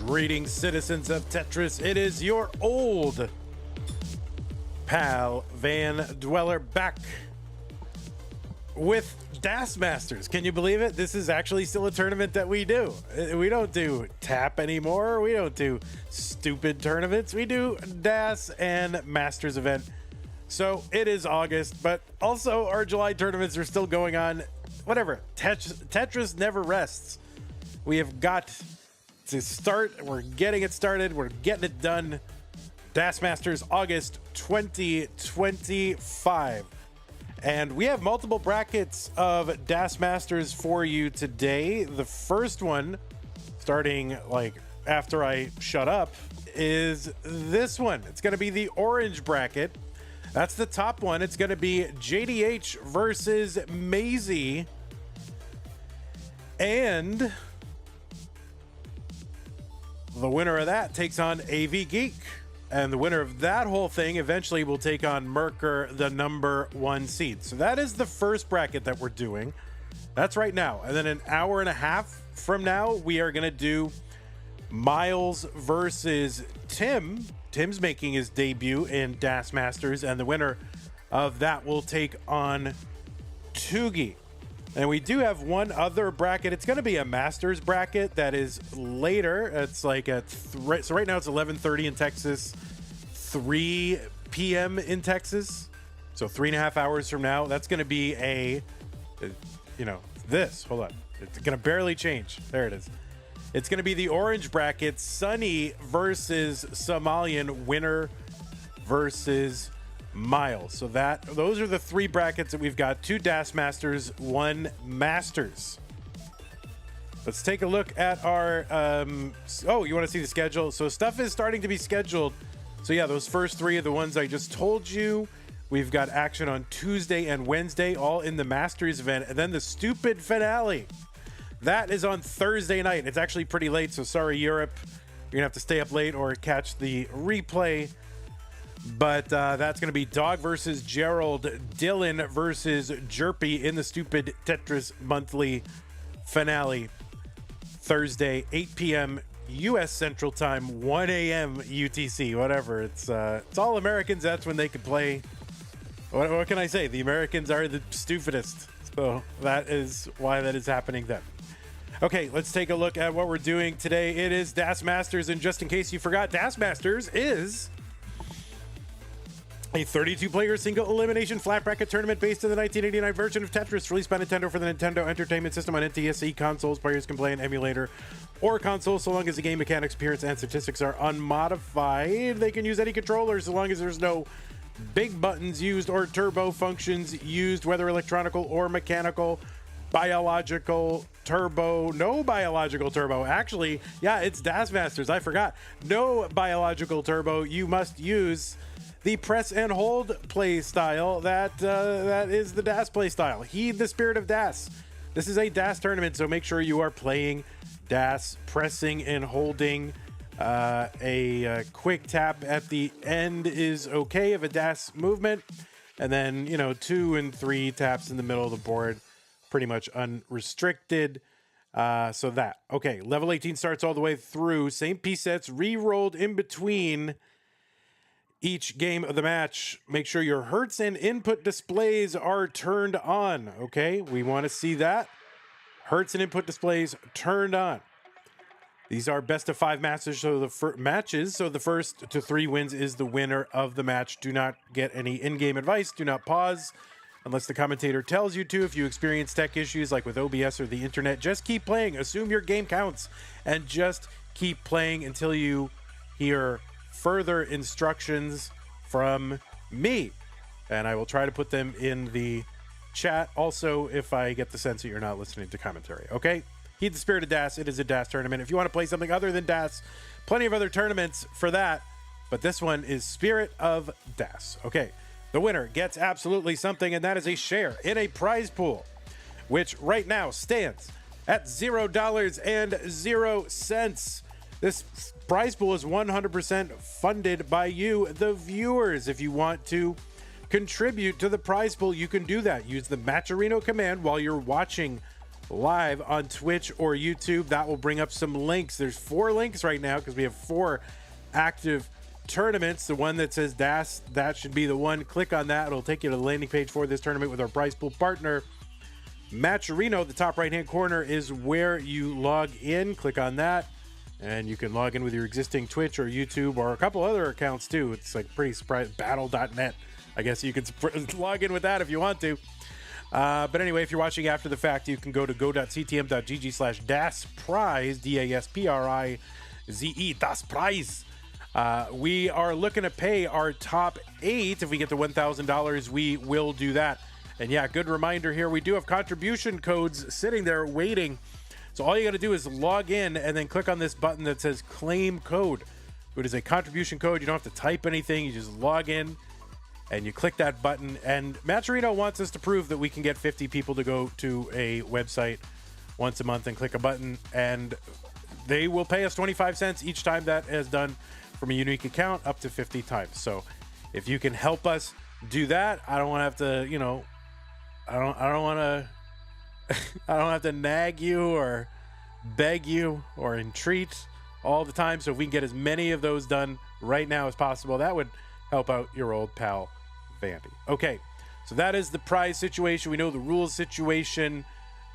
Greetings, citizens of Tetris. It is your old pal, vandweller, back with Das Masters. Can you believe it? This is actually still a tournament that we do. We don't do tap anymore. We don't do stupid tournaments. We do Das and Masters event. So it is August, but also our July tournaments are still going on. Whatever. Tetris never rests. We have got to start. We're getting it started. We're getting it done. Das Masters August 2025. And we have multiple brackets of Das Masters for you today. The first one, starting like after I shut up, is this one. It's going to be the orange bracket. That's the top one. It's going to be JDH versus Masy. And the winner of that takes on Avgeek. And the winner of that whole thing eventually will take on Merker, the number 1 seed. So that is the first bracket that we're doing. That's right now. And then an hour and a half from now, we are going to do Miles versus Tim. Tim's making his debut in Das Masters, and the winner of that will take on Tugi. And we do have one other bracket. It's going to be a Masters bracket that is later. It's like at so right now it's 11:30 in Texas, 3 p.m. in Texas. So 3.5 hours from now, that's going to be this. Hold on. It's going to barely change. There it is. It's going to be the orange bracket, Sunny versus Somalian, winner versus Miles. So those are the 3 brackets that we've got. 2 Das Masters, 1 Masters. Let's take a look at our you want to see the schedule? So stuff is starting to be scheduled. So yeah, those first 3 are the ones I just told you. We've got action on Tuesday and Wednesday, all in the Masters event, and then the stupid finale. That is on Thursday night. It's actually pretty late, so sorry, Europe. You're gonna have to stay up late or catch the replay. But that's going to be Dog versus Gerald, Dylan versus Jerpy in the stupid Tetris Monthly finale. Thursday, 8 p.m. U.S. Central Time, 1 a.m. UTC, whatever. It's all Americans. That's when they can play. What can I say? The Americans are the stupidest. So that is why that is happening then. Okay, let's take a look at what we're doing today. It is Das Masters, and just in case you forgot, Das Masters is a 32-player single elimination flat bracket tournament based on the 1989 version of Tetris released by Nintendo for the Nintendo Entertainment System on NTSC consoles. Players can play an emulator or console so long as the game mechanics, appearance, and statistics are unmodified. They can use any controller so long as there's no big buttons used or turbo functions used, whether electronical or mechanical. Biological turbo, no biological turbo. Actually, yeah, it's Das Masters. I forgot. No biological turbo. You must use the press and hold play style that is the Das play style. Heed the spirit of Das. This is a Das tournament, so make sure you are playing Das, pressing and holding. A quick tap at the end is okay of a Das movement, and then 2 and 3 taps in the middle of the board, pretty much unrestricted. So that okay. Level 18 starts all the way through. Same piece sets re-rolled in between each game of the match. Make sure your hertz and input displays are turned on. Okay, we want to see that. Hertz and input displays turned on. These are best of 5 matches, so the first to 3 wins is the winner of the match. Do not get any in-game advice. Do not pause unless the commentator tells you to. If you experience tech issues like with OBS or the internet, just keep playing. Assume your game counts and just keep playing until you hear further instructions from me, and I will try to put them in the chat also if I get the sense that you're not listening to commentary. Okay, heed the spirit of Das. It is a Das tournament. If you want to play something other than Das, plenty of other tournaments for that, but this one is Spirit of Das. Okay, the winner gets absolutely something, and that is a share in a prize pool, which right now stands at $0.00. This prize pool is 100% funded by you, the viewers. If you want to contribute to the prize pool, you can do that. Use the Matcherino command while you're watching live on Twitch or YouTube. That will bring up some links. There's 4 links right now because we have 4 active tournaments. The one that says DAS, that should be the one. Click on that. It'll take you to the landing page for this tournament with our prize pool partner, Matcherino. The top right-hand corner is where you log in. Click on that, and you can log in with your existing Twitch or YouTube or a couple other accounts too. It's like pretty surprised. Battle.net. I guess you can log in with that if you want to. But anyway, if you're watching after the fact, you can go to go.ctm.gg/DASPrize, DASPRIZE, Das Prize. We are looking to pay our top 8. If we get to $1,000, we will do that. And yeah, good reminder here, we do have contribution codes sitting there waiting. So all you got to do is log in and then click on this button that says claim code. It is a contribution code. You don't have to type anything. You just log in and you click that button. And Matcherino wants us to prove that we can get 50 people to go to a website once a month and click a button. And they will pay us 25 cents each time that is done from a unique account, up to 50 times. So if you can help us do that, I don't want to have to, you know, I don't want to I don't have to nag you or beg you or entreat all the time. So if we can get as many of those done right now as possible, that would help out your old pal Vandy. Okay, so that is the prize situation. We know the rules situation.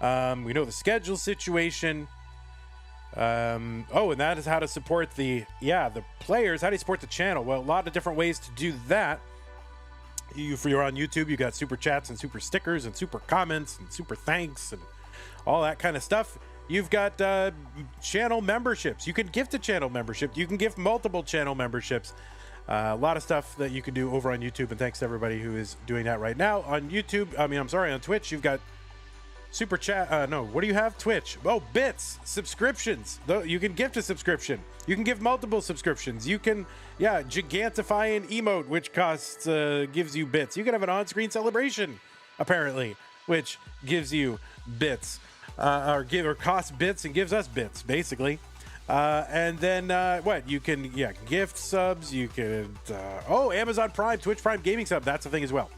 We know the schedule situation. Oh, and that is how to support the players. How do you support the channel? Well, a lot of different ways to do that. If you're on YouTube, you got super chats and super stickers and super comments and super thanks and all that kind of stuff. You've got channel memberships. You can gift a channel membership. You can gift multiple channel memberships. A lot of stuff that you can do over on YouTube, and thanks to everybody who is doing that right now on YouTube. On Twitch, you've got super chat. What do you have? Twitch. Oh, bits, subscriptions. You can gift a subscription. You can give multiple subscriptions. You can, gigantify an emote, which gives you bits. You can have an on-screen celebration, apparently, which gives you bits, or costs bits and gives us bits, basically. And then you can gift subs. You can Amazon Prime, Twitch Prime Gaming sub. That's a thing as well.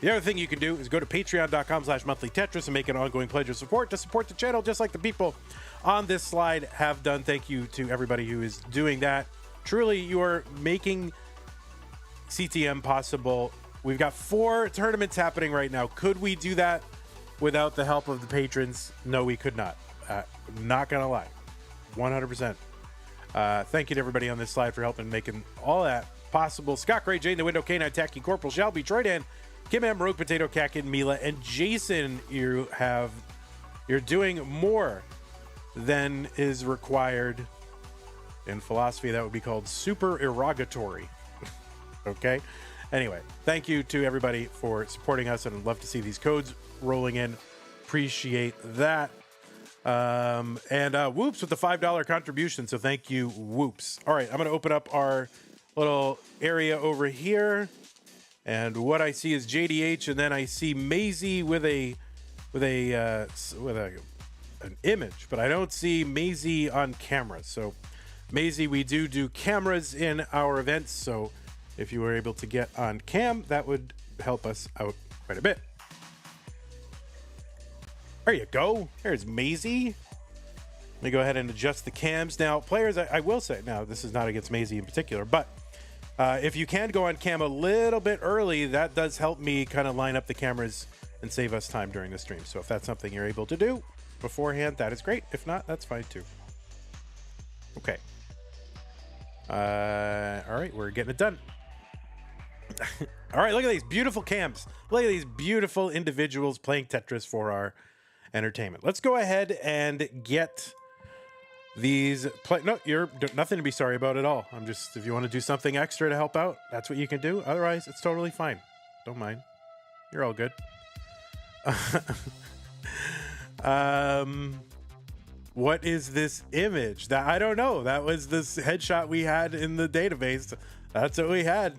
The other thing you can do is go to patreon.com/monthlytetris and make an ongoing pledge of support to support the channel, just like the people on this slide have done. Thank you to everybody who is doing that. Truly, you are making CTM possible. We've got 4 tournaments happening right now. Could we do that without the help of the patrons? No, we could not. Not gonna lie, 100%. Thank you to everybody on this slide for helping making all that possible. Scott Gray, Jane the Window, K9 Tacky, Corporal Shelby, Troydan, Kim M, Rogue Potato, Kakin, Mila, and Jason. You're doing more than is required. In philosophy, that would be called super erogatory. Okay? Anyway, thank you to everybody for supporting us, and I'd love to see these codes rolling in. Appreciate that. And Whoops with the $5 contribution, so thank you, Whoops. All right, I'm going to open up our little area over here. And what I see is JDH, and then I see Masy with an image, but I don't see Masy on camera. So Masy, we do cameras in our events, so if you were able to get on cam, that would help us out quite a bit. There you go. There's Masy. Let me go ahead and adjust the cams. Now, players, I will say, now this is not against Masy in particular, but if you can go on cam a little bit early, that does help me kind of line up the cameras and save us time during the stream. So if that's something you're able to do beforehand, that is great. If not, that's fine too. Okay. All right, we're getting it done. All right, look at these beautiful cams. Look at these beautiful individuals playing Tetris for our entertainment. Let's go ahead and get these no, you're nothing to be sorry about at all. I'm just, if you want to do something extra to help out, that's what you can do. Otherwise, it's totally fine. Don't mind. You're all good. What is this image? That I don't know. That was this headshot we had in the database. That's what we had.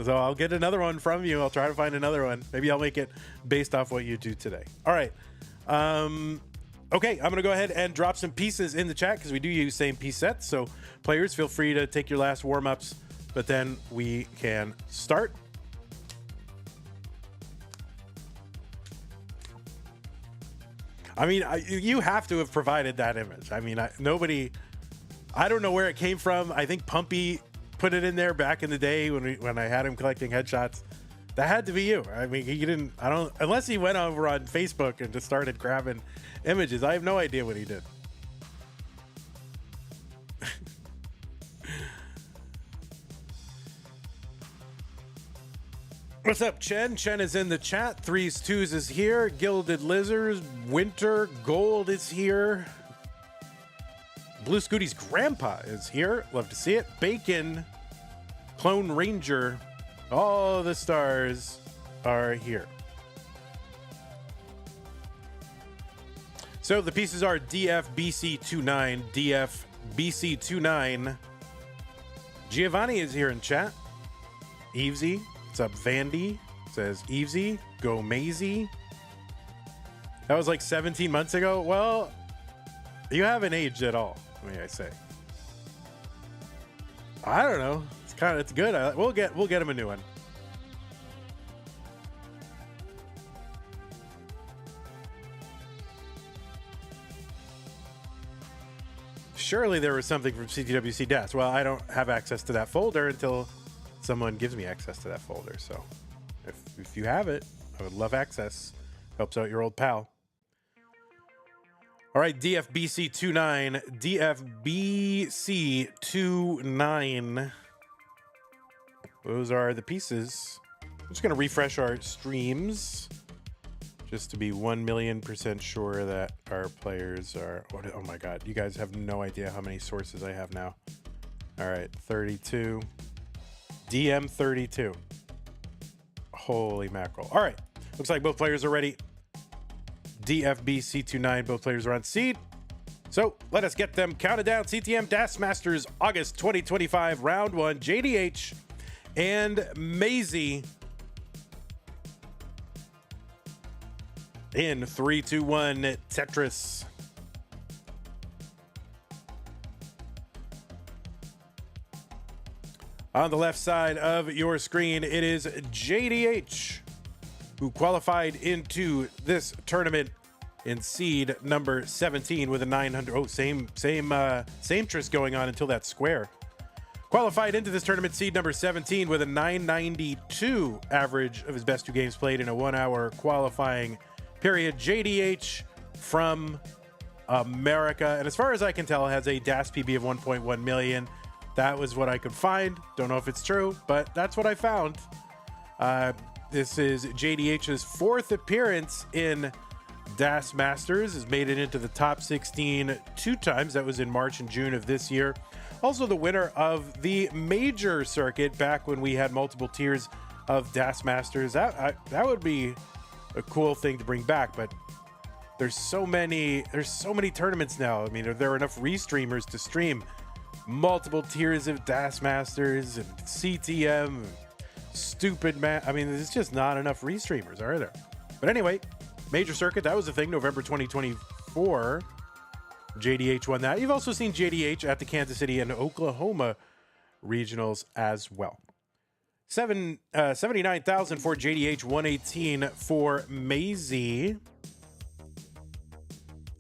So I'll get another one from you. I'll try to find another one. Maybe I'll make it based off what you do today. All right. Okay, I'm going to go ahead and drop some pieces in the chat because we do use same piece sets. So players, feel free to take your last warm-ups, but then we can start. I mean, you have to have provided that image. I mean, nobody. I don't know where it came from. I think Pumpy put it in there back in the day when I had him collecting headshots. That had to be you. I mean, he didn't. I don't. Unless he went over on Facebook and just started grabbing images. I have no idea what he did. What's up, Chen? Chen is in the chat. Threes Twos is here. Gilded Lizards. Winter Gold is here. Blue Scooty's grandpa is here. Love to see it. Bacon. Clone Ranger. All the stars are here. So the pieces are DFBC29. DFBC29. Giovanni is here in chat. Evesy. What's up, Vandy? Says Evesy, go Masy. That was like 17 months ago. Well, you haven't aged at all, may I say. I don't know. It's good. We'll get him a new one. Surely there was something from CTWC DAS. Well, I don't have access to that folder until someone gives me access to that folder. So if you have it, I would love access. Helps out your old pal. All right, DFBC29. DFBC29. Those are the pieces. I'm just going to refresh our streams just to be 1,000,000% sure that our players are... Oh my God, you guys have no idea how many sources I have now. All right, 32. DM32. Holy mackerel. All right. Looks like both players are ready. DFBC29. Both players are on seed. So let us get them counted down. CTM DAS Masters August 2025 Round 1. JDH and Masy. In 3, 2, 1 Tetris. On the left side of your screen, it is JDH, who qualified into this tournament in seed number 17 with a 900. Oh, same tris going on until that square. Qualified into this tournament, seed number 17 with a 992 average of his best 2 games played in a 1-hour qualifying period. JDH from America, and as far as I can tell, has a DAS PB of 1.1 million. That was what I could find. Don't know if it's true, but that's what I found. This is JDH's 4th appearance in DAS Masters. Has made it into the top 16 2 times. That was in March and June of this year. Also the winner of the major circuit back when we had multiple tiers of DAS Masters. That would be a cool thing to bring back, but there's so many tournaments now. I mean, are there enough restreamers to stream multiple tiers of DAS Masters and CTM, I mean, there's just not enough restreamers, are there? But anyway, major circuit, that was the thing, November 2024. JDH won that. You've also seen JDH at the Kansas City and Oklahoma regionals as well. 79,000 for JDH, 118 for Masy.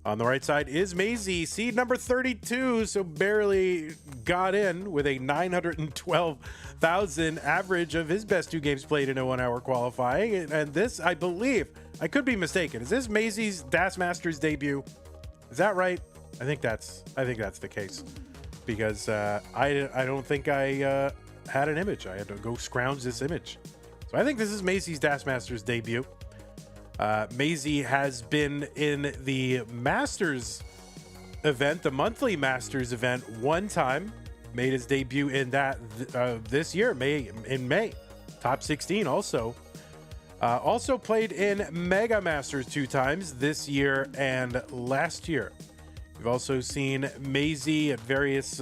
On the right side is Masy, seed number 32, so barely got in with a 912,000 average of his best 2 games played in a 1-hour qualifying. And this, I believe, I could be mistaken. Is this Masy's DAS Masters debut? Is that right? I think that's the case, because I don't think I had an image. I had to go scrounge this image. So I think this is Masy's DAS Masters debut. Masy has been in the Masters event, the monthly Masters event, 1 time. Made his debut in that this year, in May. Top 16 also. Also played in Mega Masters 2 times, this year and last year. We've also seen Masy at various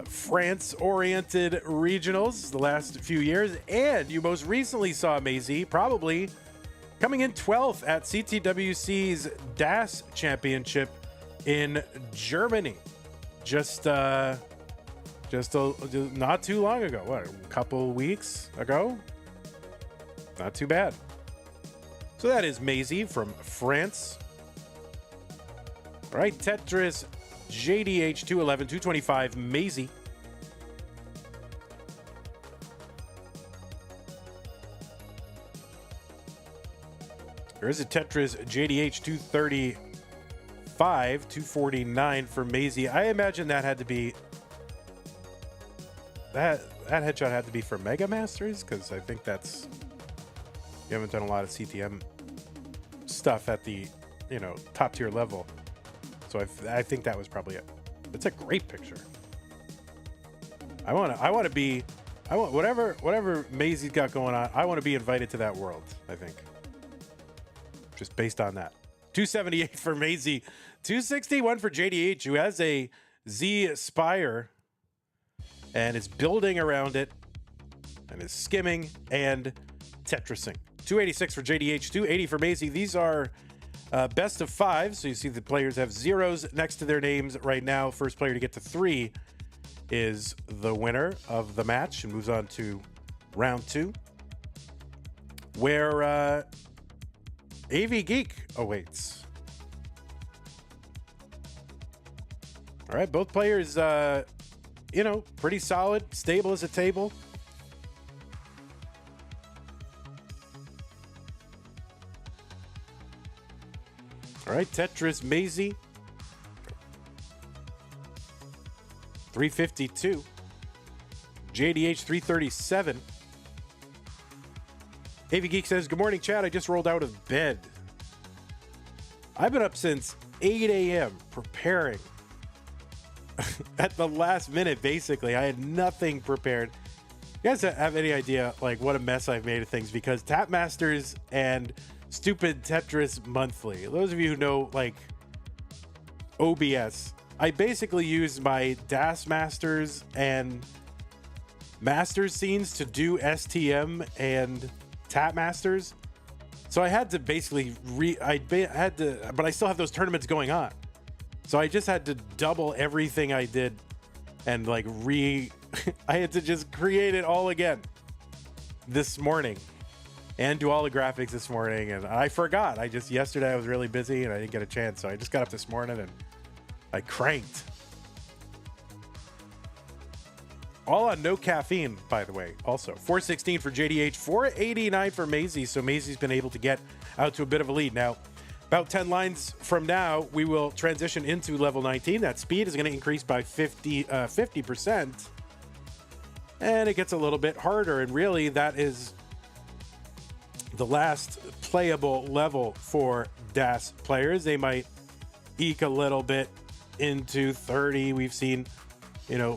France-oriented regionals the last few years. And you most recently saw Masy, probably coming in 12th at CTWC's DAS Championship in Germany. Just not too long ago. What, a couple weeks ago? Not too bad. So So that is Masy from France. All right, Tetris JDH 211, 225, Masy. There is a Tetris JDH 235, 249 for Masy. I imagine that had to be... That headshot had to be for Mega Masters, because I think that's... You haven't done a lot of CTM stuff at the, top tier level. So I think that was probably it. It's a great picture. I want whatever Masy's got going on, I want to be invited to that world, I think. Just based on that. 278 for Masy. 261 for JDH, who has a Z Spire and is building around it and is skimming and Tetrising. 286 for JDH, 280 for Masy. These are best of 5, so you see the players have zeros next to their names right now. First player to get to 3 is the winner of the match and moves on to round 2, where Avgeek awaits. All right, both players, pretty solid, stable as a table. All right, Tetris Masy, 352. JDH 337. Avgeek says, good morning, Chad. I just rolled out of bed. I've been up since 8 a.m. preparing. At the last minute, basically. I had nothing prepared. You guys have any idea, what a mess I've made of things? Because Tap Masters and stupid Tetris Monthly. Those of you who know, OBS, I basically use my DAS Masters and Masters scenes to do STM and Tap Masters. So I had to basically but I still have those tournaments going on. So I just had to double everything I did and I had to just create it all again this morning and do all the graphics this morning. And I forgot. Yesterday I was really busy and I didn't get a chance. So I just got up this morning and I cranked. All on no caffeine, by the way. Also, 416 for JDH, 489 for Masy. So Masy's been able to get out to a bit of a lead. Now, about 10 lines from now, we will transition into level 19. That speed is going to increase by 50%. And it gets a little bit harder. And really, that is the last playable level for DAS players. They might eke a little bit into 30. We've seen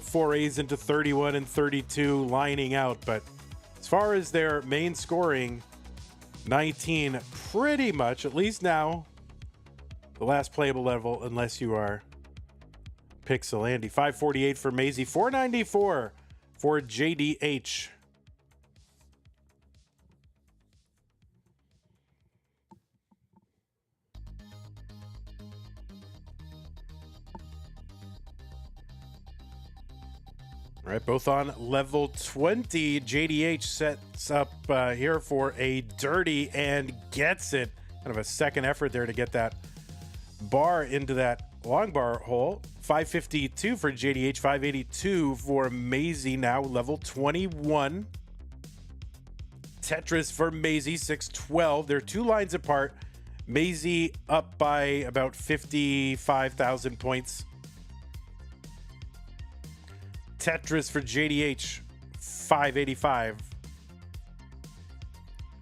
forays into 31 and 32 lining out. But as far as their main scoring, 19 pretty much, at least now, the last playable level, unless you are Pixel Andy. 548 for Masy, 494 for JDH. All right, both on level 20. JDH sets up here for a dirty and gets it. Kind of a second effort there to get that bar into that long bar hole. 552 for JDH, 582 for Masy, now level 21. Tetris for Masy, 612. They're 2 lines apart. Masy up by about 55,000 points. Tetris for JDH, 585.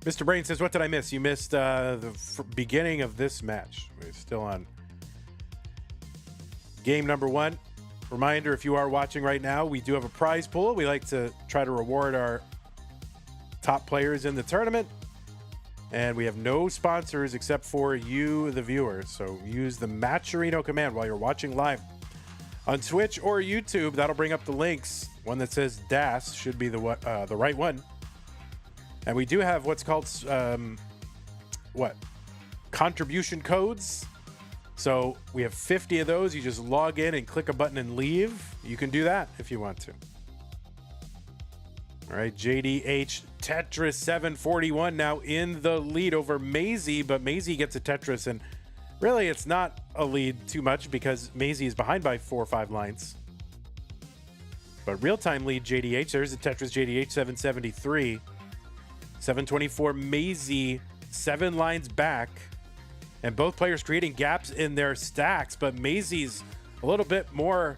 Mr. Brain says, what did I miss? You missed the beginning of this match. We're still on game number 1. Reminder, if you are watching right now, we do have a prize pool. We like to try to reward our top players in the tournament. And we have no sponsors except for you, the viewers. So use the Matcherino command while you're watching live on Twitch or YouTube. That'll bring up the links. One that says DAS should be the right one. And we do have what's called contribution codes. So we have 50 of those. You just log in and click a button and leave. You can do that if you want to. All right, JDH Tetris 741 now in the lead over Masy, but Masy gets a Tetris, and really it's not a lead too much because Masy is behind by 4 or 5 lines. But real-time lead JDH, there's a Tetris JDH 773. 724 Masy, 7 lines back, and both players creating gaps in their stacks, but Masy's a little bit more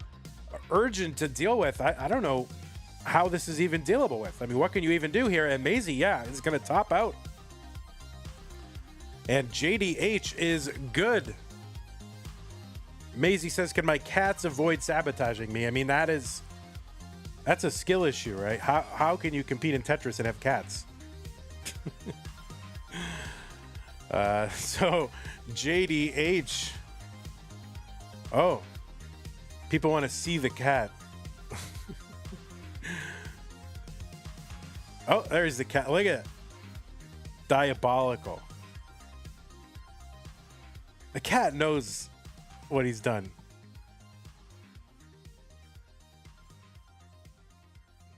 urgent to deal with. I don't know how this is even dealable with. I mean, what can you even do here? And Masy, yeah, is going to top out. And JDH is good. Masy says, can my cats avoid sabotaging me? I mean, that's a skill issue, right? How can you compete in Tetris and have cats? So JDH. Oh, people want to see the cat. Oh, there's the cat. Look at it. Diabolical. The cat knows what he's done.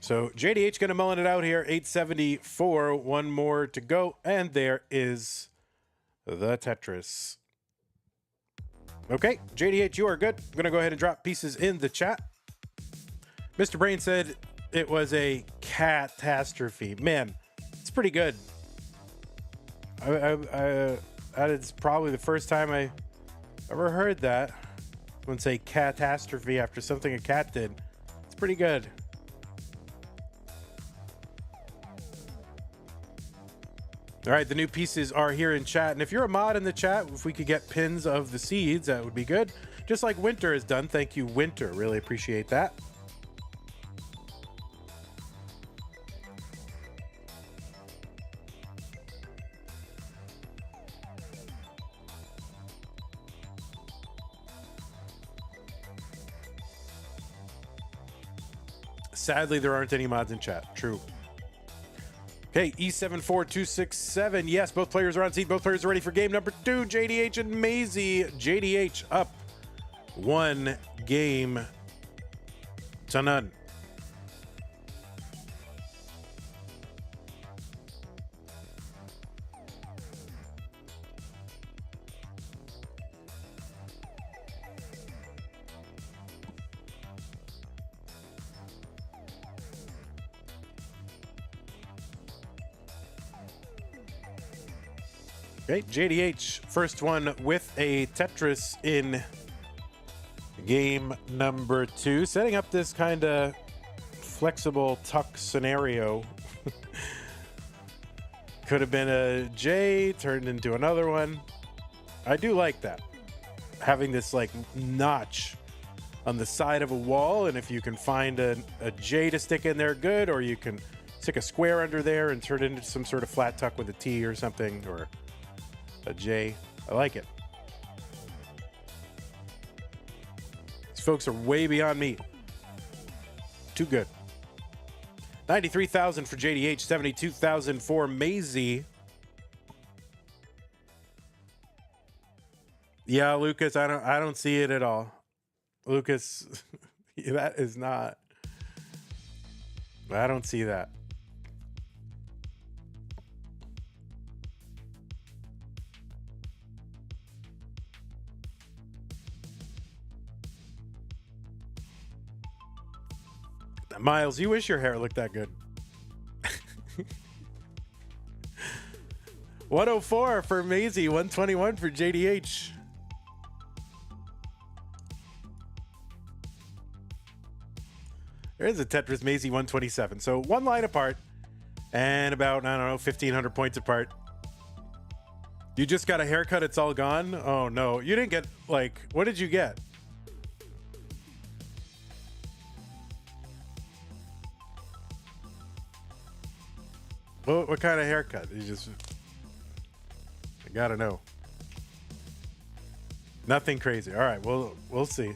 So JDH going to mullen it out here. 874. One more to go. And there is the Tetris. Okay, JDH, you are good. I'm going to go ahead and drop pieces in the chat. Mr. Brain said it was a catastrophe. Man, it's pretty good. That is probably the first time I ever heard that. Someone say catastrophe after something a cat did. It's pretty good. All right, the new pieces are here in chat. And if you're a mod in the chat, if we could get pins of the seeds, that would be good. Just like Winter has done. Thank you, Winter. Really appreciate that. Sadly, there aren't any mods in chat. True. Okay, E74267. Yes, both players are on seat. Both players are ready for game number 2. JDH and Masy. JDH up 1 game to none. Okay, JDH, first one with a Tetris in game number 2. Setting up this kind of flexible tuck scenario. Could have been a J, turned into another one. I do like that. Having this like notch on the side of a wall, and if you can find a J to stick in there, good, or you can stick a square under there and turn it into some sort of flat tuck with a T or something, or a J. I like it. These folks are way beyond me. Too good. 93,000 for JDH, 72,000 for Masy. Yeah, Lucas, I don't see it at all. Lucas, that is not. I don't see that. Miles, you wish your hair looked that good. 104 for Masy, 121 for JDH. There's a Tetris Masy 127. So 1 line apart and about, I don't know, 1,500 points apart. You just got a haircut, it's all gone? Oh no, you didn't get, like, what did you get? What kind of haircut? You just, I gotta know. Nothing crazy. All right, we'll see.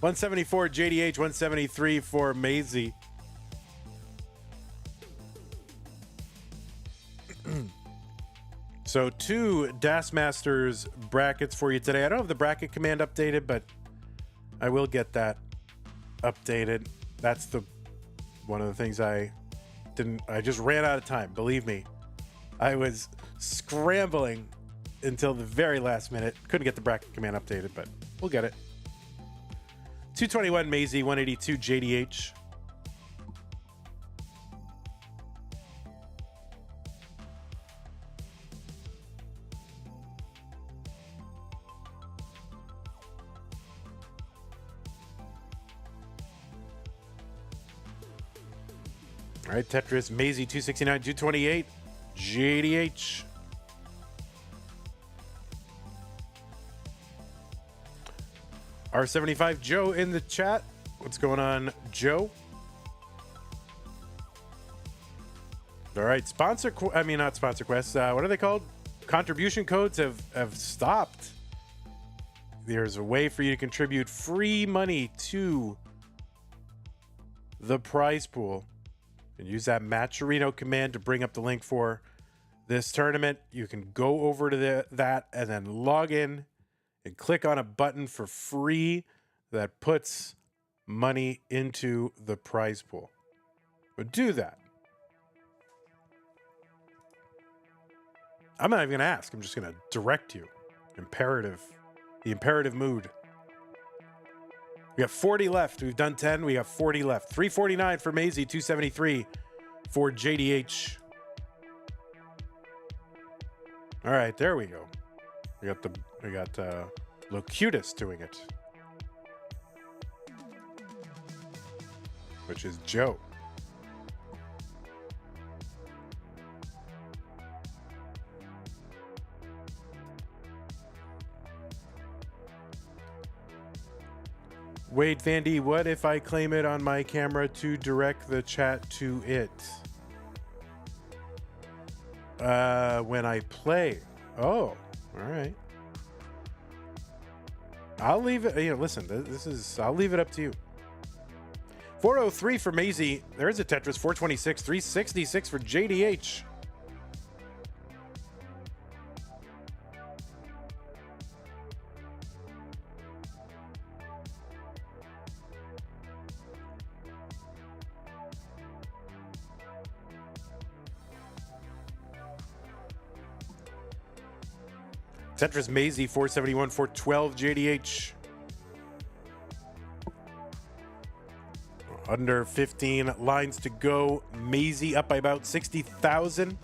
174 JDH, 173 for Masy. So 2 Das Masters brackets for you today. I don't have the bracket command updated, but I will get that updated. That's one of the things I I just ran out of time. Believe me, I was scrambling until the very last minute. Couldn't get the bracket command updated, but we'll get it. 221 Masy, 182 JDH. All right, Tetris, Masy, 269, 228, JDH. R75 Joe in the chat. What's going on, Joe? All right, not sponsor quests. What are they called? Contribution codes have stopped. There's a way for you to contribute free money to the prize pool. And use that Matcherino command to bring up the link for this tournament. You can go over to that and then log in and click on a button for free that puts money into the prize pool. But do that. I'm not even going to ask. I'm just going to direct you. Imperative. The imperative mood. We have 40 left. We've done 10. We have 40 left. 349 for Masy, 273 for JDH. All right, there we go. We got Locutus doing it, which is Joe. Wade Vandy, what if I claim it on my camera to direct the chat to it? When I play. Oh, all right. I'll leave it. Listen, I'll leave it up to you. 403 for Masy. There's a Tetris. 426, 366 for JDH. Tetris Masy, 471, 412 JDH. Under 15 lines to go. Masy up by about 60,000.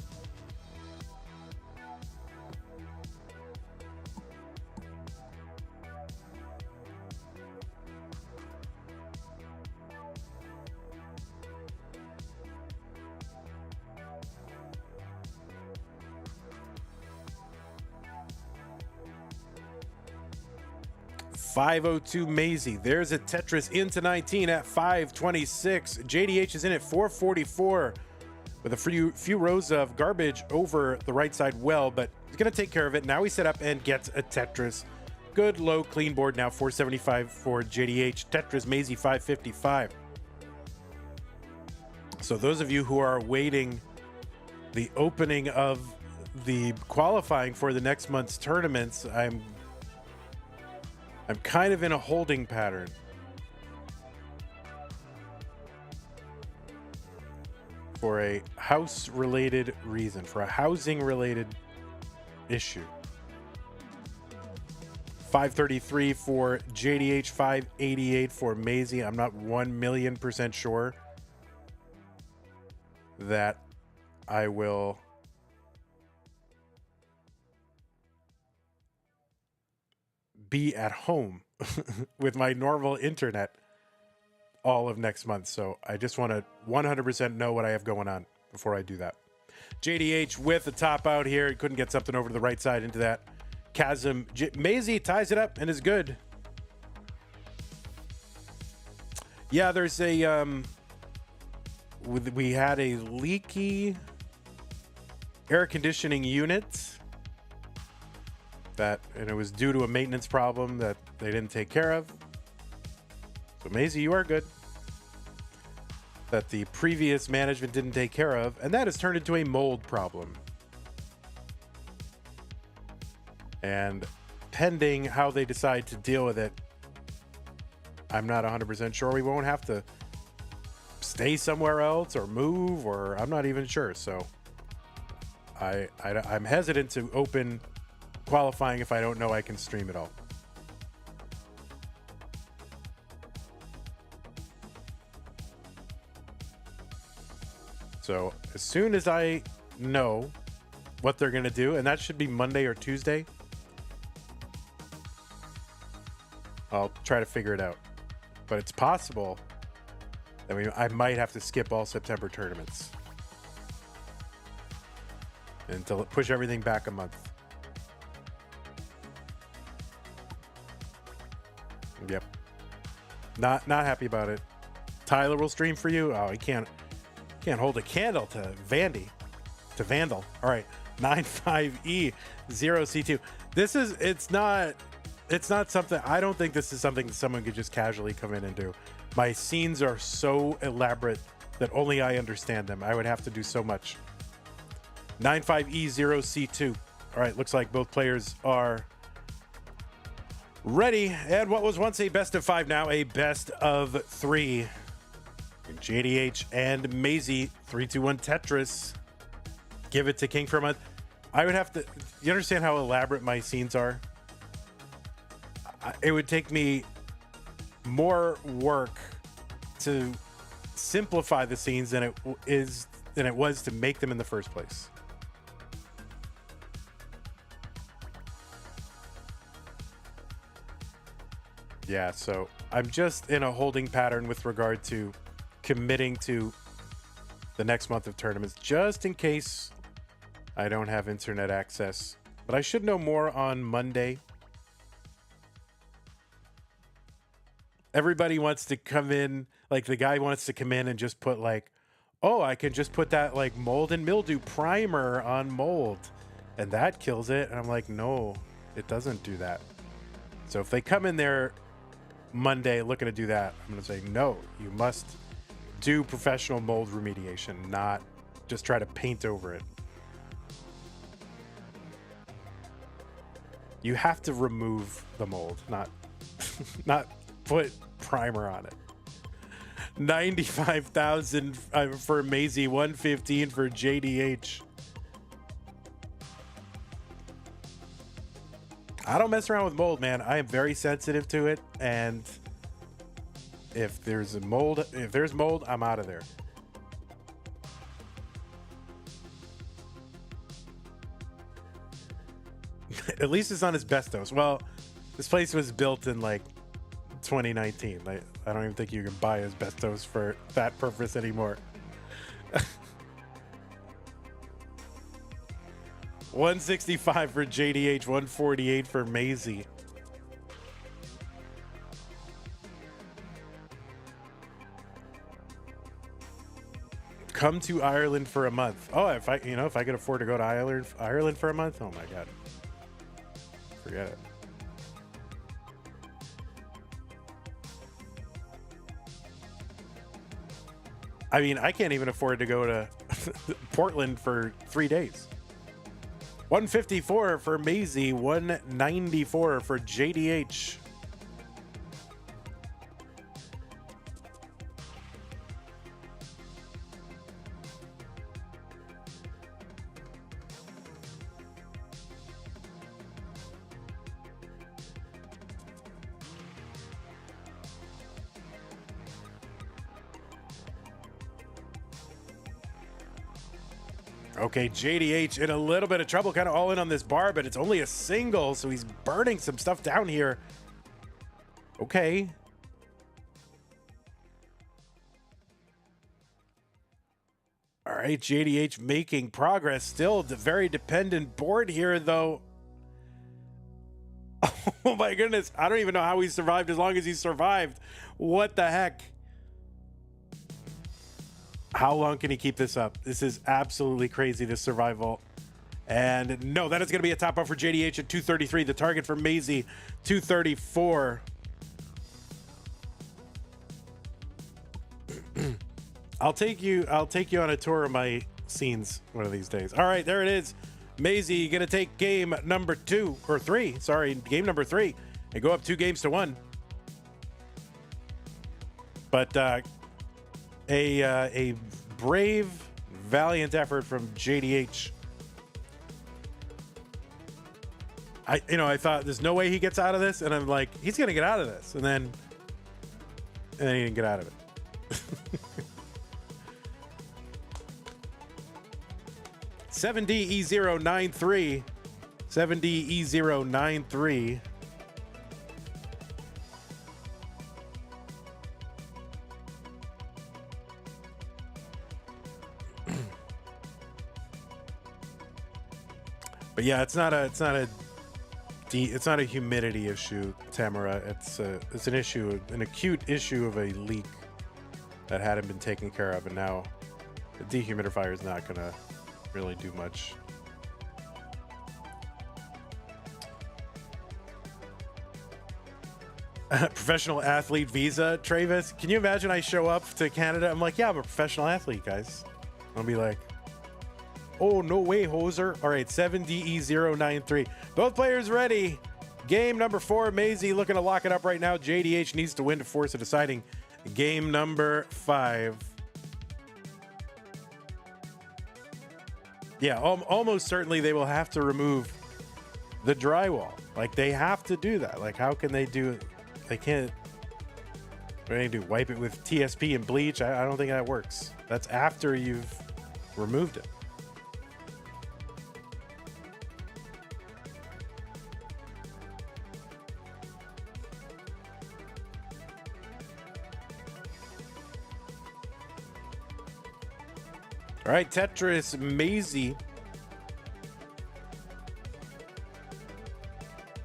$502 Masy. There's a Tetris into 19 at 526. JDH is in at 444 with a few rows of garbage over the right side well, but he's going to take care of it. Now he set up and gets a Tetris. Good low clean board now, 475 for JDH. Tetris Masy 555. So those of you who are awaiting the opening of the qualifying for the next month's tournaments, I'm kind of in a holding pattern. For a house-related reason, for a housing-related issue. 533 for JDH, 588 for Masy. I'm not 1,000,000% sure that I will be at home with my normal internet all of next month. So I just want to 100% know what I have going on before I do that. JDH with the top out here. He couldn't get something over to the right side into that chasm. Masy ties it up and is good. Yeah, there's a we had a leaky air conditioning unit and it was due to a maintenance problem that they didn't take care of. So Masy, you are good. That the previous management didn't take care of, and that has turned into a mold problem. And pending how they decide to deal with it, I'm not 100% sure. We won't have to stay somewhere else or move, or I'm not even sure. So I'm hesitant to open qualifying if I don't know I can stream it all. So as soon as I know what they're going to do, and that should be Monday or Tuesday, I'll try to figure it out. But it's possible that I might have to skip all September tournaments until push everything back a month. Yep. Not happy about it. Tyler will stream for you. Oh, he can't hold a candle to Vandal. All right. 95E0C2. It's not something, I don't think this is something that someone could just casually come in and do. My scenes are so elaborate that only I understand them. I would have to do so much. 95E0C2. All right, looks like both players are ready. And what was once a best of 5, now a best of 3. JDH and Masy, 3-2-1 Tetris. Give it to King for a month. I would have to, you understand how elaborate my scenes are? It would take me more work to simplify the scenes than it was to make them in the first place. Yeah, so I'm just in a holding pattern with regard to committing to the next month of tournaments, just in case I don't have internet access. But I should know more on Monday. Everybody wants to come in, like the guy wants to come in and just put like, oh, I can just put that like mold and mildew primer on mold and that kills it. And I'm like, no, it doesn't do that. So if they come in there Monday looking to do that, I'm going to say, no, you must do professional mold remediation, not just try to paint over it. You have to remove the mold, not put primer on it. 95,000 for Masy, 115 for JDH. I don't mess around with mold, man. I am very sensitive to it, and if there's mold, I'm out of there. At least it's on asbestos. Well, this place was built in like 2019. I don't even think you can buy asbestos for that purpose anymore. 165 for JDH, 148 for Masy. Come to Ireland for a month. Oh, if I could afford to go to Ireland for a month, oh my God. Forget it. I mean, I can't even afford to go to Portland for 3 days. 154 for Masy, 194 for JDH. Okay, JDH in a little bit of trouble, kind of all in on this bar, but it's only a single, so he's burning some stuff down here. Okay. All right, JDH making progress. Still a very dependent board here, though. Oh my goodness. I don't even know how he survived as long as he survived. What the heck? How long can he keep this up? This is absolutely crazy, this survival. And no, that is going to be a top up for JDH at 233. The target for Masy, 234. I'll take you on a tour of my scenes one of these days. All right, there it is. Masy going to take game number 2 or 3. Sorry, game number 3 and go up 2 games to 1. But A brave, valiant effort from JDH. I thought there's no way he gets out of this, and I'm like, he's gonna get out of this, and then he didn't get out of it. 7DE093. 7DE093. But yeah, it's not a humidity issue, Tamara. It's an issue, an acute issue of a leak that hadn't been taken care of, and now the dehumidifier is not gonna really do much. Professional athlete visa, Travis. Can you imagine I show up to Canada? I'm like, yeah, I'm a professional athlete, guys. I'll be like, oh, no way, hoser. All right, 7DE093. Both players ready. Game number 4, Masy looking to lock it up right now. JDH needs to win to force a deciding game number 5. Yeah, almost certainly they will have to remove the drywall. Like, they have to do that. Like, how can they do it? They can't. What do they do? Wipe it with TSP and bleach? I don't think that works. That's after you've removed it. All right, Tetris Masy.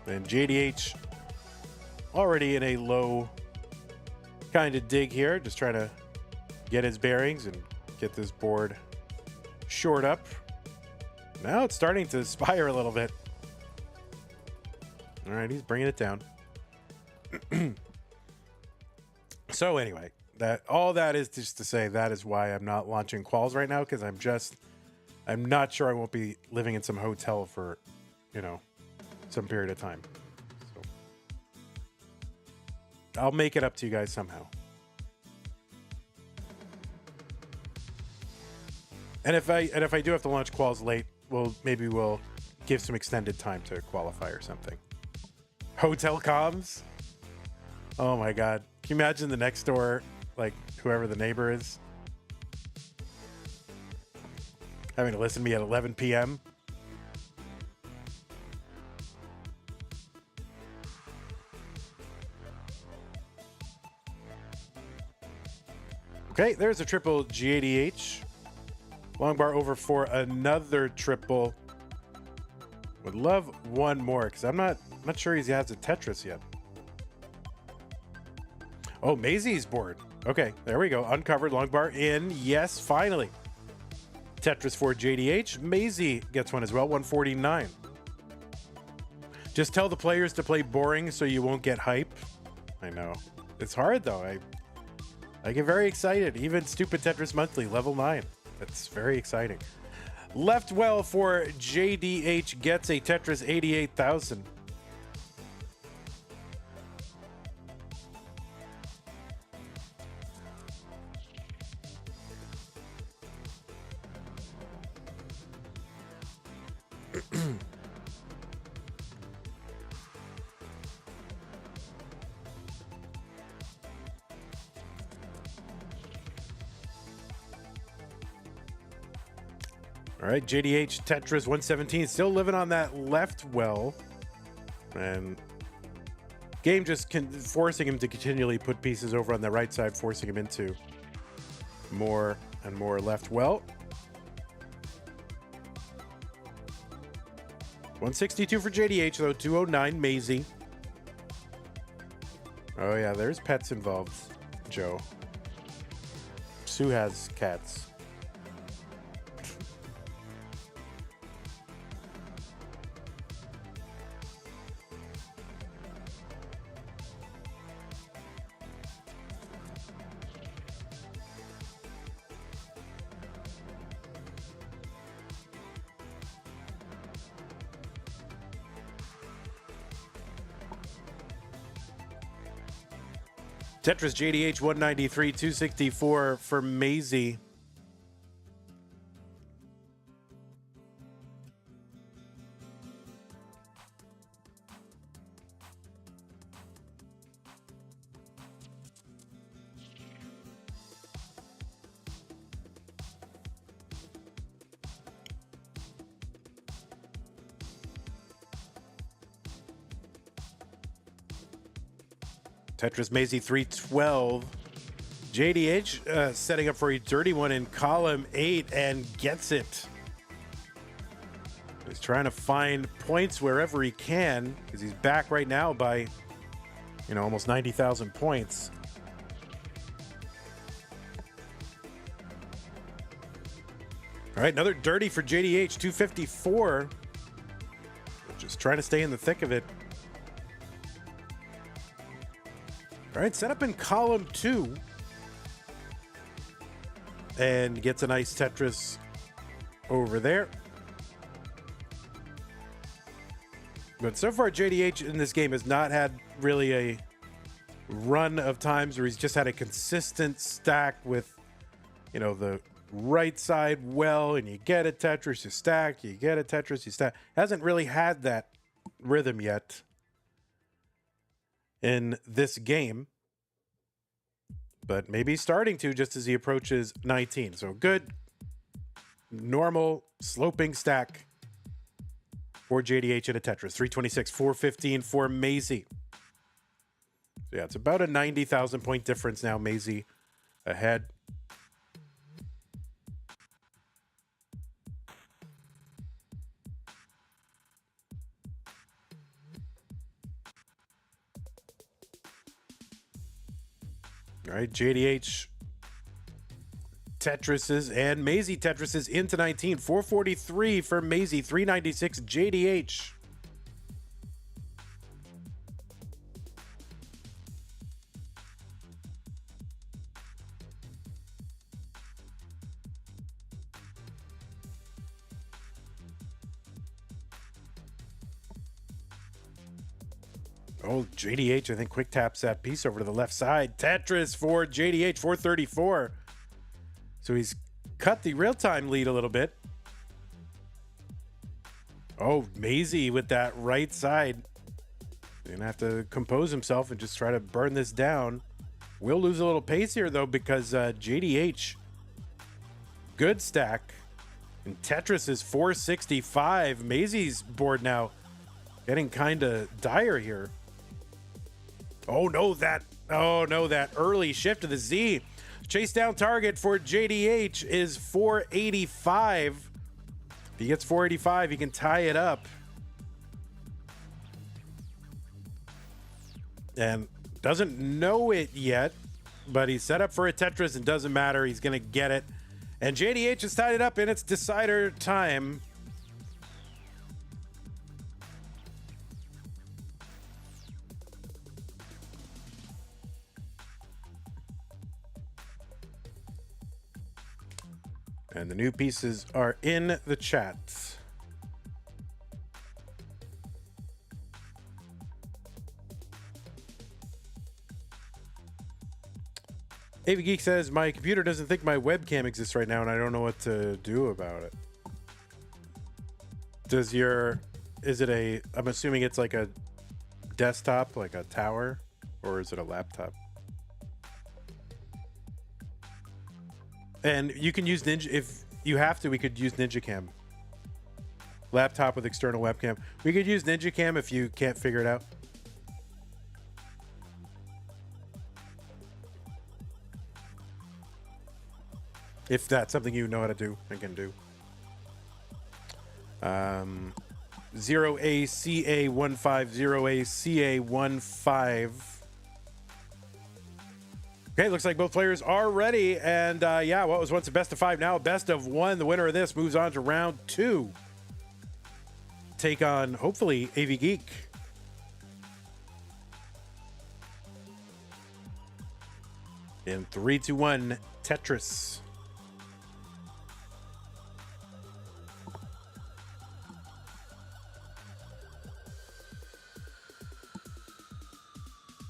And JDH already in a low kind of dig here. Just trying to get his bearings and get this board shored up. Now it's starting to aspire a little bit. All right, he's bringing it down. So anyway, all that is just to say that is why I'm not launching quals right now, because I'm not sure I won't be living in some hotel for, some period of time. So I'll make it up to you guys somehow. And if I do have to launch quals late, maybe we'll give some extended time to qualify or something. Hotel comms? Oh my god. Can you imagine the next door, like whoever the neighbor is, having to listen to me at 11 p.m.? Okay, there's a triple GADH. Long bar over for another triple. Would love one more, because I'm not sure he has a Tetris yet. Oh, Masy's board. Okay, there we go. Uncovered, long bar in. Yes, finally. Tetris for JDH. Masy gets one as well, 149. Just tell the players to play boring so you won't get hype. I know. It's hard, though. I get very excited. Even stupid Tetris Monthly, level 9. That's very exciting. Left well for JDH gets a Tetris 88,000. All right, JDH Tetris 117 still living on that left well, and game just forcing him to continually put pieces over on the right side, forcing him into more and more left well. 162 for JDH though, 209 Masy. Oh yeah, there's pets involved, Joe. Sue has cats. Tetris JDH 193, 264 for Masy. Tetris Masy 312. JDH setting up for a dirty one in column 8 and gets it. He's trying to find points wherever he can because he's back right now by, almost 90,000 points. All right, another dirty for JDH, 254. Just trying to stay in the thick of it. All right, set up in column 2. And gets a nice Tetris over there. But so far, JDH in this game has not had really a run of times where he's just had a consistent stack with, the right side well, and you get a Tetris, you stack, you get a Tetris, you stack. Hasn't really had that rhythm yet in this game, but maybe starting to just as he approaches 19. So good, normal sloping stack for JDH in a Tetris. 326, 415 for Masy. So yeah, it's about a 90,000 point difference now. Masy ahead. All right, JDH Tetrises and Masy Tetrises into 19. 443 for Masy, 396 JDH. Oh, JDH, I think quick taps that piece over to the left side. Tetris for JDH, 434. So he's cut the real-time lead a little bit. Oh, Masy with that right side. He's going to have to compose himself and just try to burn this down. Will lose a little pace here, though, because JDH, good stack. And Tetris is 465. Masy's board now getting kind of dire here. Oh no, that early shift to the Z. Chasedown target for JDH is 485. If he gets 485, he can tie it up. And doesn't know it yet, but he's set up for a Tetris and doesn't matter. He's going to get it. And JDH has tied it up in its decider time. And the new pieces are in the chat. Avgeek says, my computer doesn't think my webcam exists right now, and I don't know what to do about it. I'm assuming it's like a desktop, like a tower, or is it a laptop? And you can use Ninja, if you have to, we could use Ninja Cam. Laptop with external webcam. We could use Ninja Cam if you can't figure it out. If that's something you know how to do and can do. 0ACA15, 0ACA15. Okay, looks like both players are ready. And yeah, what was once a best of 5, now a best of 1. The winner of this moves on to round 2. Take on, hopefully, Avgeek. In 3, 2, 1, Tetris.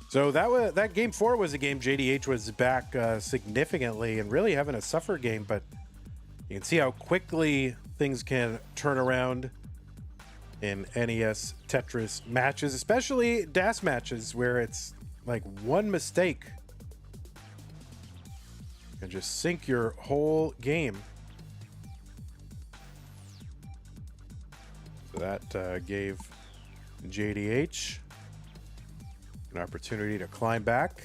So that game 4 was a game JDH was back significantly and really having a suffer game, but you can see how quickly things can turn around in NES Tetris matches, especially DAS matches where it's like one mistake and just sink your whole game. So that gave JDH an opportunity to climb back.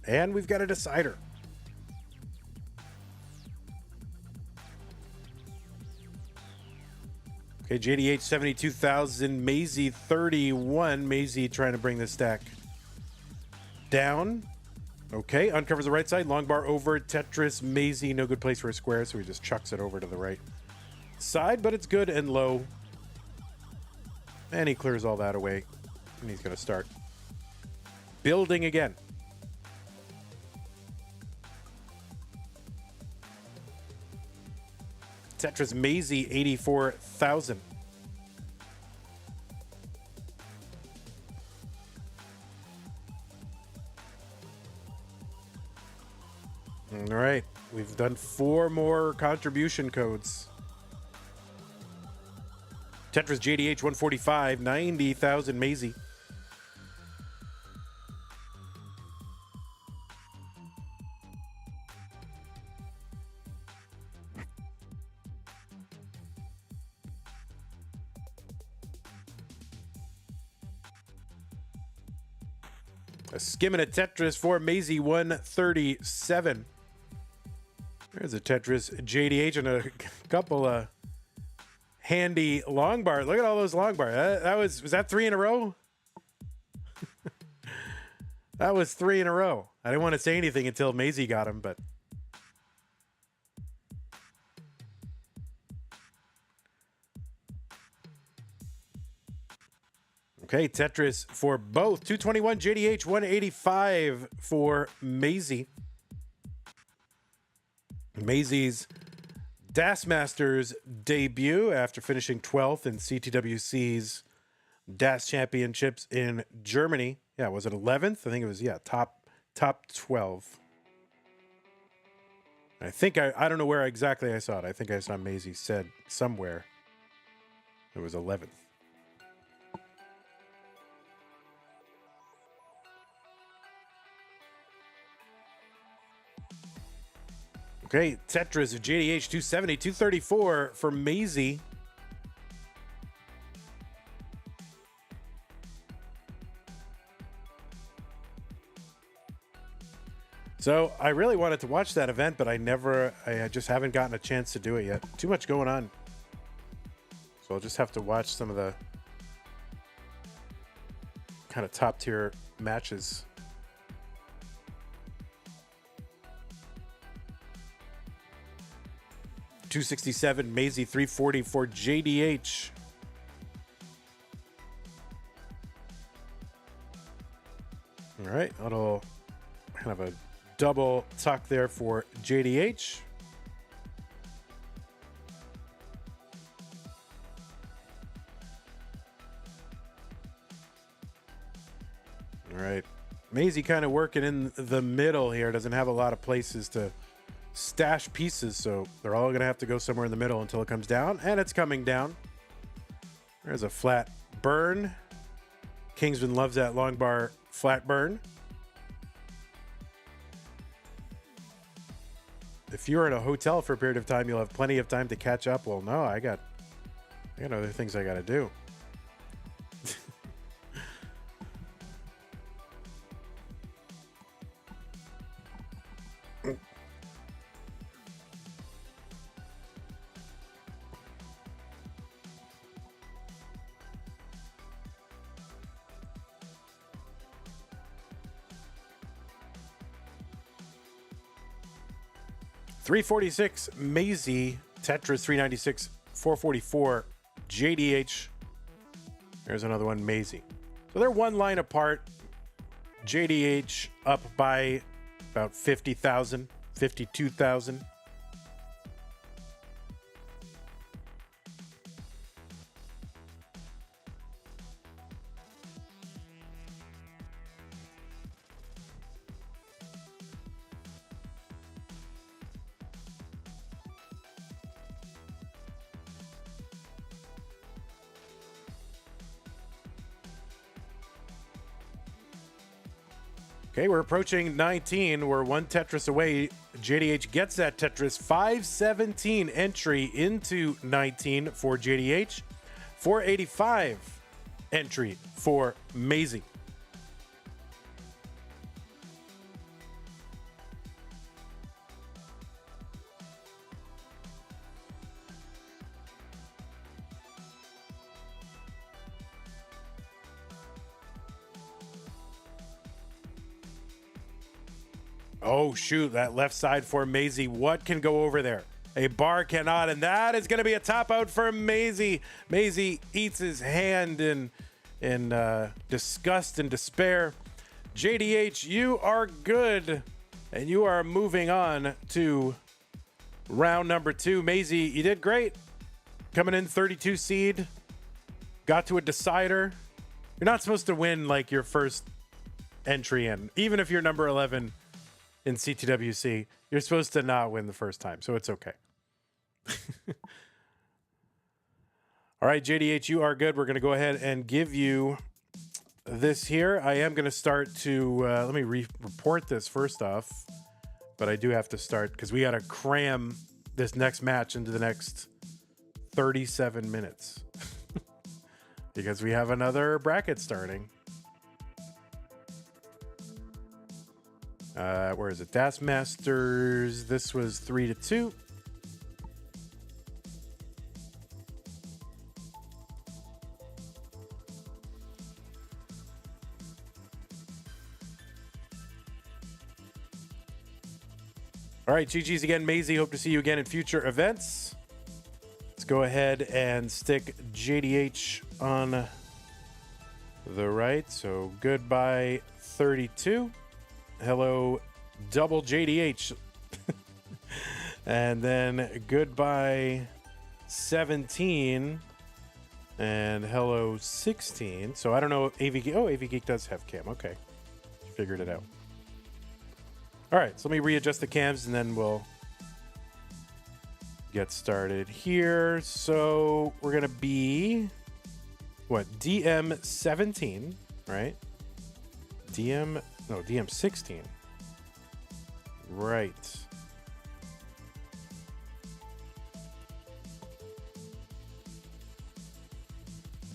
And we've got a decider. Okay, JDH 72,000, Masy 31. Masy trying to bring the stack down. Okay, uncovers the right side, long bar over, Tetris, Masy, no good place for a square, so he just chucks it over to the right side, but it's good and low. And he clears all that away, and he's going to start building again. Tetris Masy 84,000. All right, we've done 4 more contribution codes. Tetris JDH 145, 90,000 Masy. A skimming a Tetris for Masy 137. There's a Tetris JDH and a couple of handy long bar. Look at all those long bar. Was that 3 in a row? That was 3 in a row. I didn't want to say anything until Masy got him, but okay, Tetris for both. 221 JDH, 185 for Masy. Masy's DAS Masters debut after finishing 12th in CTWC's DAS Championships in Germany. Yeah, was it 11th? I think it was, yeah, top 12. I think I don't know where exactly I saw it. I think I saw Masy said somewhere it was 11th. Okay, Tetris of JDH 270, 234 for Masy. So I really wanted to watch that event, but I just haven't gotten a chance to do it yet. Too much going on. So I'll just have to watch some of the kind of top tier matches. $267, Masy 340 for JDH. All right, little kind of a double tuck there for JDH. All right, Masy kind of working in the middle here. Doesn't have a lot of places to stash pieces, so they're all gonna have to go somewhere in the middle until it comes down, and it's coming down. There's a flat burn. Kingsman loves that long bar flat burn. If you're in a hotel for a period of time, you'll have plenty of time to catch up. Well, no, I got other things I gotta do. $346 Masy, Tetris 396, 444 JDH. There's another one, Masy. So they're one line apart. JDH up by about 50,000, 52,000. Okay, we're approaching 19. We're one Tetris away. JDH gets that Tetris. 517 entry into 19 for JDH. 485 entry for Masy. Oh, shoot, that left side for Masy. What can go over there? A bar cannot, and that is going to be a top out for Masy. Masy eats his hand in disgust and despair. JDH, you are good, and you are moving on to round number 2. Masy, you did great. Coming in 32 seed, got to a decider. You're not supposed to win like your first entry in, even if you're number 11 in CTWC, you're supposed to not win the first time, so it's okay. All right, JDH, you are good. We're going to go ahead and give you this here. I am going to start to, let me report this first off, but I do have to start because we got to cram this next match into the next 37 minutes because we have another bracket starting. Where is it? Deathmatch. This was 3-2. All right, GG's again, Masy. Hope to see you again in future events. Let's go ahead and stick JDH on the right. So goodbye, 32. Hello, double JDH. And then goodbye, 17. And hello, 16. So I don't know if Avgeek. Oh, Avgeek does have cam. Okay. Figured it out. All right. So let me readjust the cams and then we'll get started here. So we're going to be, what, DM 17, right? DM 16. Right.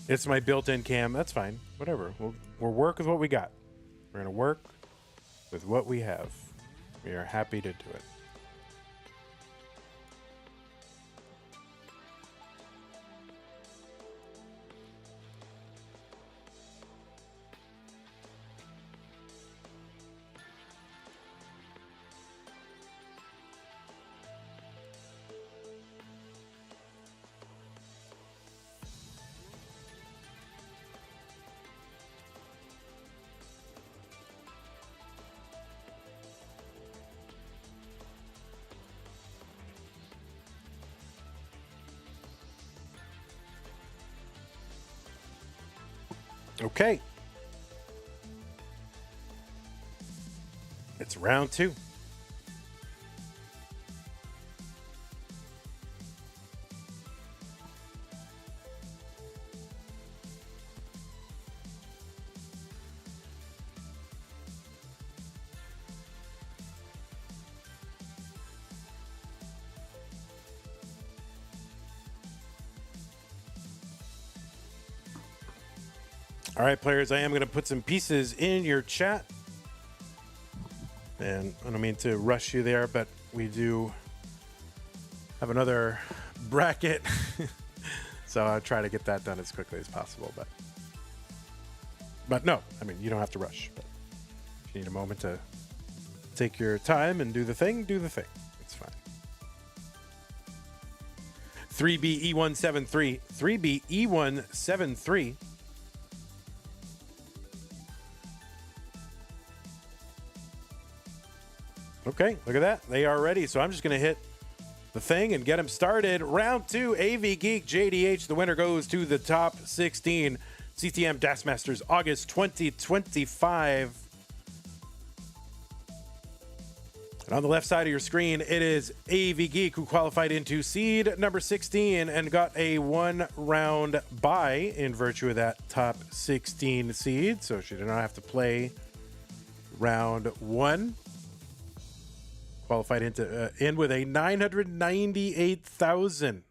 It's my built-in cam. That's fine. Whatever. We'll work with what we got. We're going to work with what we have. We are happy to do it. Okay. It's round 2. All right, players, I am going to put some pieces in your chat. And I don't mean to rush you there, but we do have another bracket. So I'll try to get that done as quickly as possible. But no, I mean, you don't have to rush. But if you need a moment to take your time and do the thing, do the thing. It's fine. 3BE173. 3BE173. Okay, look at that. They are ready. So I'm just going to hit the thing and get them started. Round 2, Avgeek JDH. The winner goes to the top 16. CTM Deathmatch August 2025. And on the left side of your screen, it is Avgeek, who qualified into seed number 16 and got a 1-round bye in virtue of that top 16 seed. So she did not have to play round one. Qualified into in with a 998,000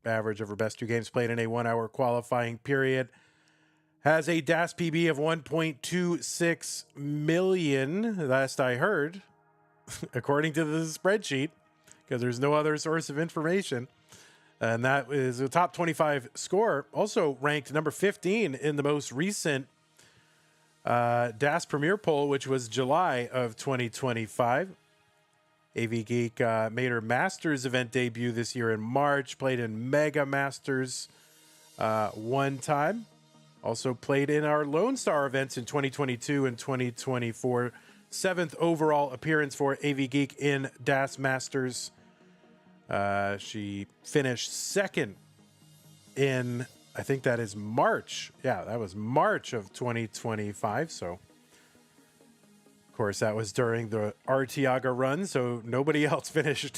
average over best 2 games played in a 1 hour qualifying period. Has a DAS PB of 1.26 million, last I heard, according to the spreadsheet, because there's no other source of information. And that is a top 25 score. Also ranked number 15 in the most recent DAS Premier poll, which was July of 2025. Avgeek made her Masters event debut this year in March, played in Mega Masters one time. Also played in our Lone Star events in 2022 and 2024. 7th overall appearance for Avgeek in DAS Masters. She finished 2nd in, I think that is March. Yeah, that was March of 2025. So, of course, that was during the Artiaga run. So nobody else finished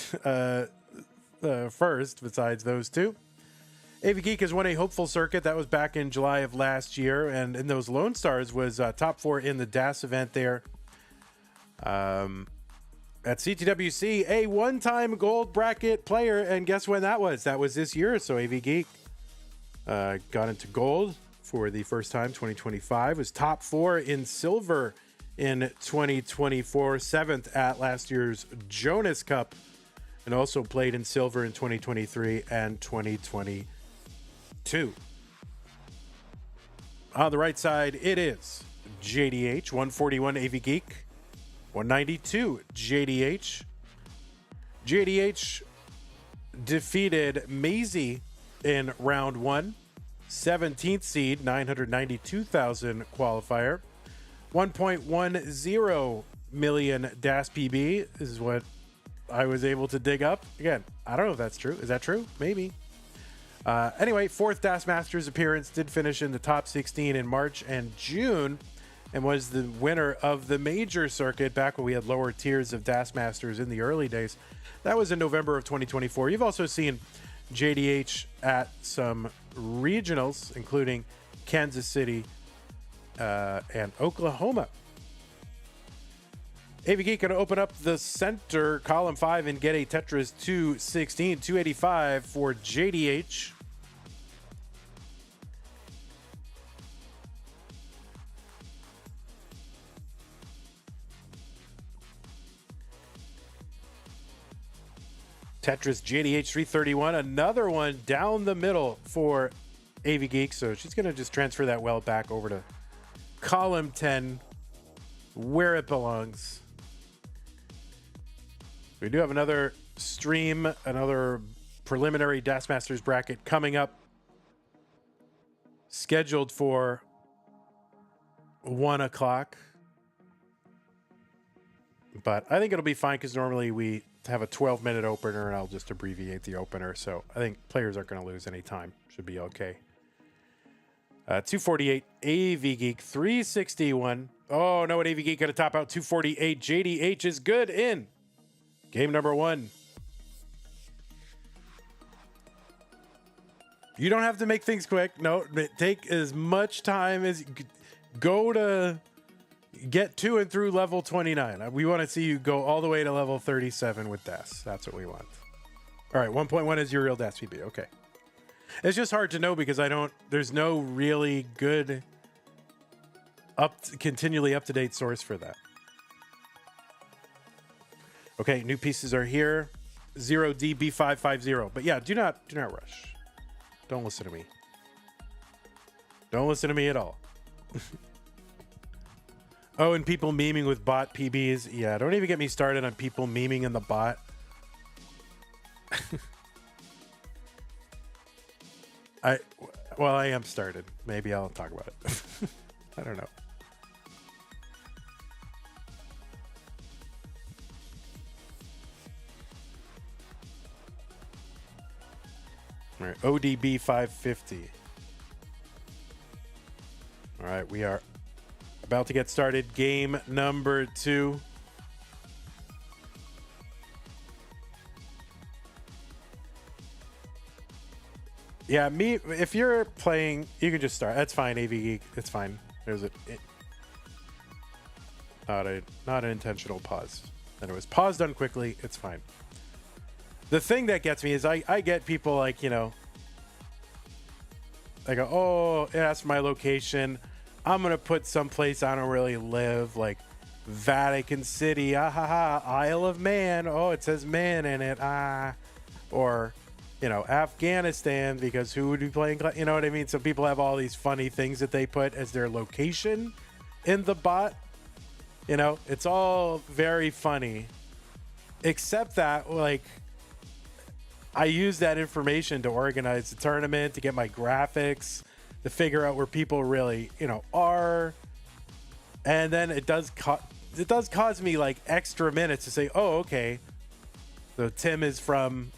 first besides those two. Avgeek has won a hopeful circuit. That was back in July of last year. And in those Lone Stars was top 4 in the DAS event there. At CTWC, a one-time gold bracket player. And guess when that was? That was this year. So Avgeek got into gold for the first time, 2025. Was top 4 in silver in 2024. 7th at last year's Jonas Cup. And also played in silver in 2023 and 2022. On the right side, it is JDH, 141 Avgeek, 192 JDH. JDH defeated Masy in round 1, 17th seed, 992,000 qualifier, 1.10 million DAS PB is what I was able to dig up. Again, I don't know if that's true. Is that true? Maybe. Anyway, 4th DAS Masters appearance, did finish in the top 16 in March and June, and was the winner of the major circuit back when we had lower tiers of DAS Masters in the early days. That was in November of 2024. You've also seen JDH at some regionals, including Kansas City and Oklahoma. Avgeek going to open up the center, column 5, and get a Tetris 216, 285 for JDH. Tetris JDH 331, another one down the middle for Avgeek. So she's going to just transfer that well back over to column 10, where it belongs. We do have another stream, another preliminary DAS Masters bracket coming up, scheduled for 1 o'clock. But I think it'll be fine because normally we have a 12-minute opener, and I'll just abbreviate the opener. So I think players aren't going to lose any time. Should be okay. 248 Avgeek, 361. Oh, no, Avgeek going to top out 248. JDH is good in game number 1. You don't have to make things quick. No, take as much time as go to get to and through level 29. We want to see you go all the way to level 37 with DAS. That's what we want. All right, 1.1 is your real DAS PB. Okay. It's just hard to know because there's no really good continually up-to-date source for that. Okay, new pieces are here. 0DB550. But yeah, do not rush. Don't listen to me. Don't listen to me at all. Oh, and people memeing with bot PBs. Yeah, don't even get me started on people memeing in the bot. I am started. Maybe I'll talk about it. I don't know. All right, ODB 550. All right, we are about to get started. Game number 2. Yeah, if you're playing, you can just start. That's fine, Avgeek. It's fine. There's a... Thought I'd not an intentional pause. And it was paused unquickly. It's fine. The thing that gets me is I get people like, you know, I go, oh, that's my location. I'm going to put someplace I don't really live, like Vatican City, Isle of Man. Oh, it says man in it. Or, you know, Afghanistan, because who would be playing? You know what I mean? So people have all these funny things that they put as their location in the bot. You know, it's all very funny, except that, like, I use that information to organize the tournament, to get my graphics, to figure out where people really, you know, are. And then it does cause me like extra minutes to say, oh, okay, so Tim is from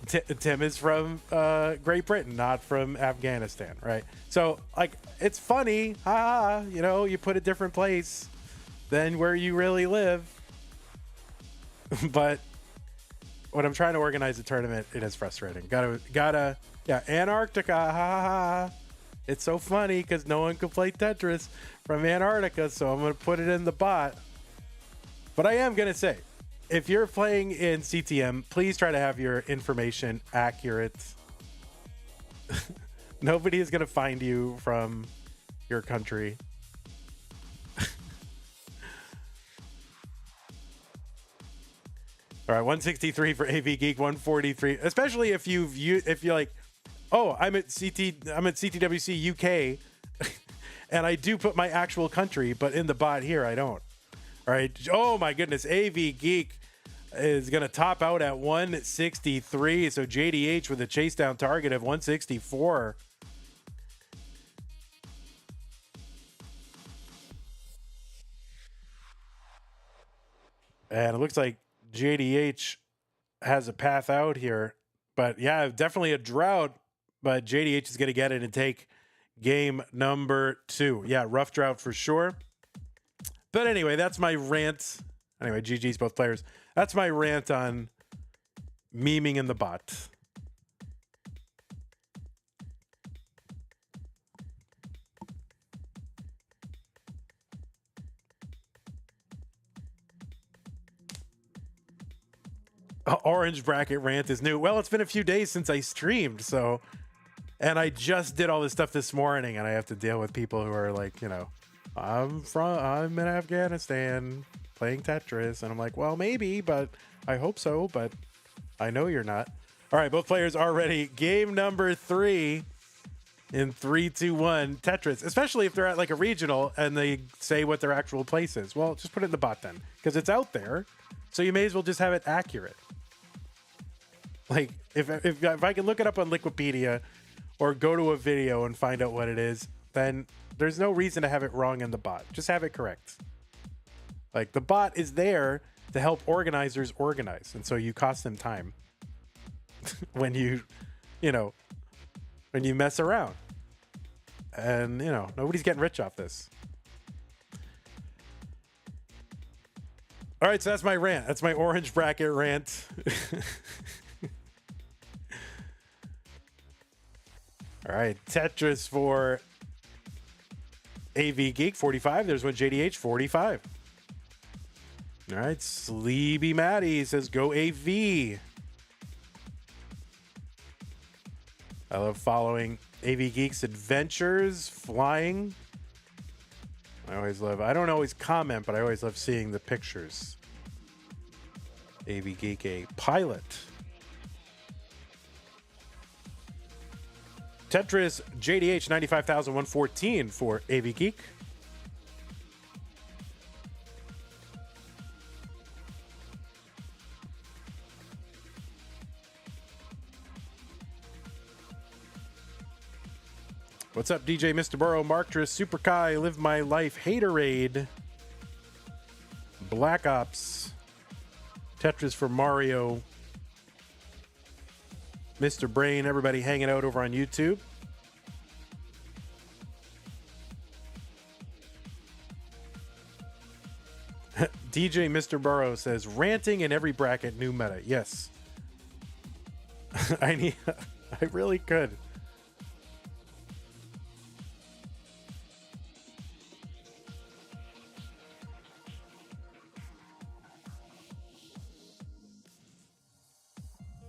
Tim is from Great Britain, not from Afghanistan, right? So like, it's funny, you know, you put a different place than where you really live. But when I'm trying to organize a tournament, it is frustrating. Gotta, yeah, Antarctica, It's so funny because no one can play Tetris from Antarctica, so I'm gonna put it in the bot. But I am gonna say, if you're playing in CTM, please try to have your information accurate. Nobody is gonna find you from your country. All right, 163 for Avgeek, 143. Especially if you're like, oh, I'm at CTWC UK, and I do put my actual country, but in the bot here I don't. All right. Oh my goodness, Avgeek is gonna top out at 163. So JDH with a Chasedown target of 164. And it looks like JDH has a path out here, but yeah, definitely a drought. But JDH is going to get it and take game number 2. Yeah, rough drought for sure. But anyway, that's my rant. Anyway, GG's both players. That's my rant on memeing in the bot. Orange bracket rant is new. Well, it's been a few days since I streamed, so, and I just did all this stuff this morning, and I have to deal with people who are like, you know, I'm in Afghanistan playing Tetris, and I'm like, well, maybe, but I hope so, but I know you're not. All right, both players are ready. Game number 3 in 3, 2, 1 Tetris, especially if they're at like a regional and they say what their actual place is. Well, just put it in the bot then, because it's out there. So you may as well just have it accurate. Like, if I can look it up on Wikipedia or go to a video and find out what it is, then there's no reason to have it wrong in the bot. Just have it correct. Like, the bot is there to help organizers organize. And so you cost them time when you mess around. And, you know, nobody's getting rich off this. All right, so that's my rant. That's my orange bracket rant. All right, Tetris for Avgeek, 45. There's one JDH, 45. All right, Sleepy Maddie says, go AV. I love following Avgeek's adventures, flying. I don't always comment, but I always love seeing the pictures. Avgeek, a pilot. Tetris JDH 95,114 for Avgeek. What's up, DJ Mr. Burrow, Marktress, Super Kai, Live My Life, Haterade, Black Ops, Tetris for Mario, Mr. Brain, everybody hanging out over on YouTube. DJ Mr. Burrow says, ranting in every bracket, new meta. Yes. I really could.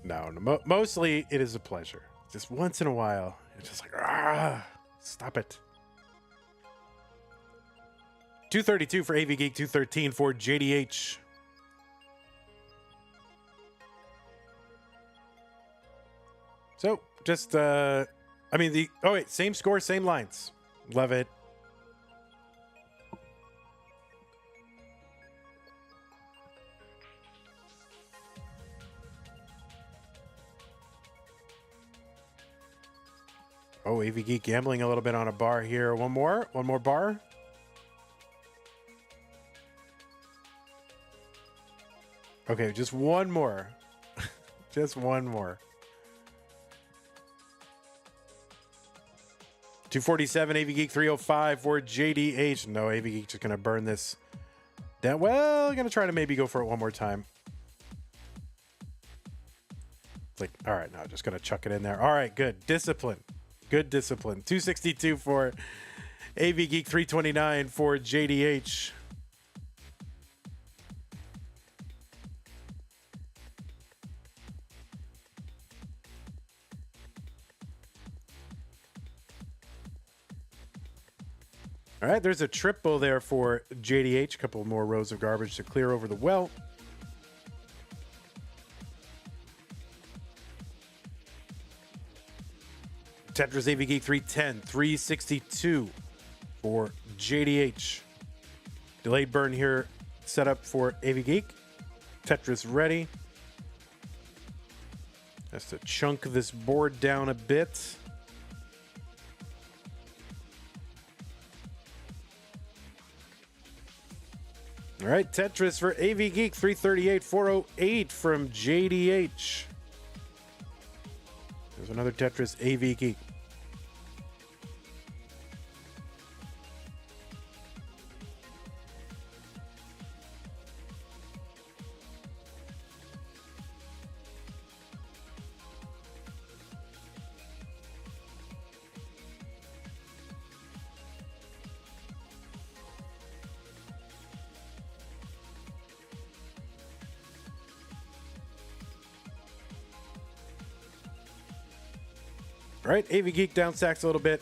No, mostly it is a pleasure. Just once in a while, it's just like, stop it. 232 for Avgeek, 213 for JDH. So, just, I mean, same score, same lines. Love it. Oh, Avgeek gambling a little bit on a bar here. One more bar. Okay, just one more. Just one more. 247, Avgeek 305 for JDH. No, Avgeek just going to burn this down. Well, going to try to maybe go for it one more time. It's like, all right, no, just going to chuck it in there. All right, good. Discipline. Good discipline. 262 for Avgeek, 329 for JDH. All right, there's a triple there for JDH. A couple more rows of garbage to clear over the well. Tetris Avgeek 310, 362 for JDH. Delayed burn here set up for Avgeek. Tetris ready. Has to chunk this board down a bit. All right, Tetris for Avgeek 338, 408 from JDH. There's another Tetris Avgeek. All right, Avgeek down stacks a little bit,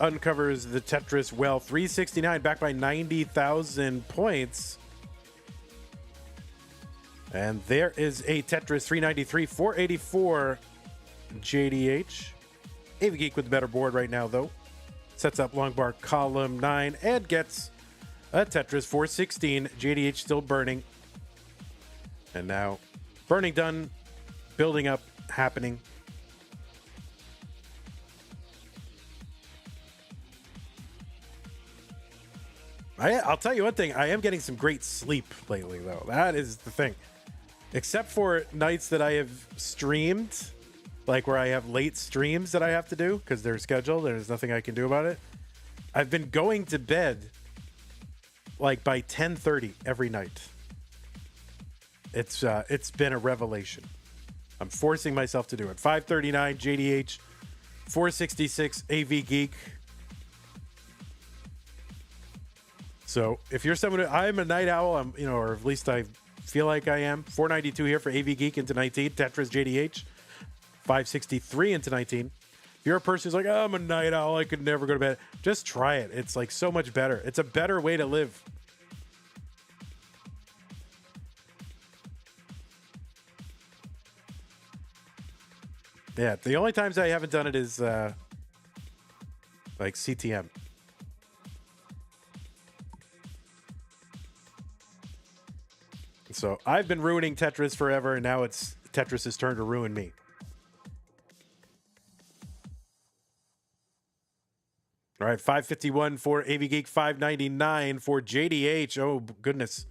uncovers the Tetris well. 369, back by 90,000 points. And there is a Tetris 393, 484 JDH. Avgeek with the better board right now, though. Sets up long bar column 9 and gets a Tetris 416. JDH still burning. And now burning done, building up, happening. I'll tell you one thing. I am getting some great sleep lately, though. That is the thing. Except for nights that I have streamed, like where I have late streams that I have to do because they're scheduled. There's nothing I can do about it. I've been going to bed like by 10:30 every night. It's been a revelation. I'm forcing myself to do it. 539 JDH, 466 Avgeek. So if you're someone I'm a night owl, or at least I feel like I am. 492 here for Avgeek into 19. Tetris JDH, 563 into 19. If you're a person who's like, I'm a night owl, I could never go to bed, just try it. It's like so much better. It's a better way to live. Yeah, the only times I haven't done it is like CTM. So I've been ruining Tetris forever, and now it's Tetris's turn to ruin me. All right, 551 for Avgeek, 599 for JDH. Oh, goodness.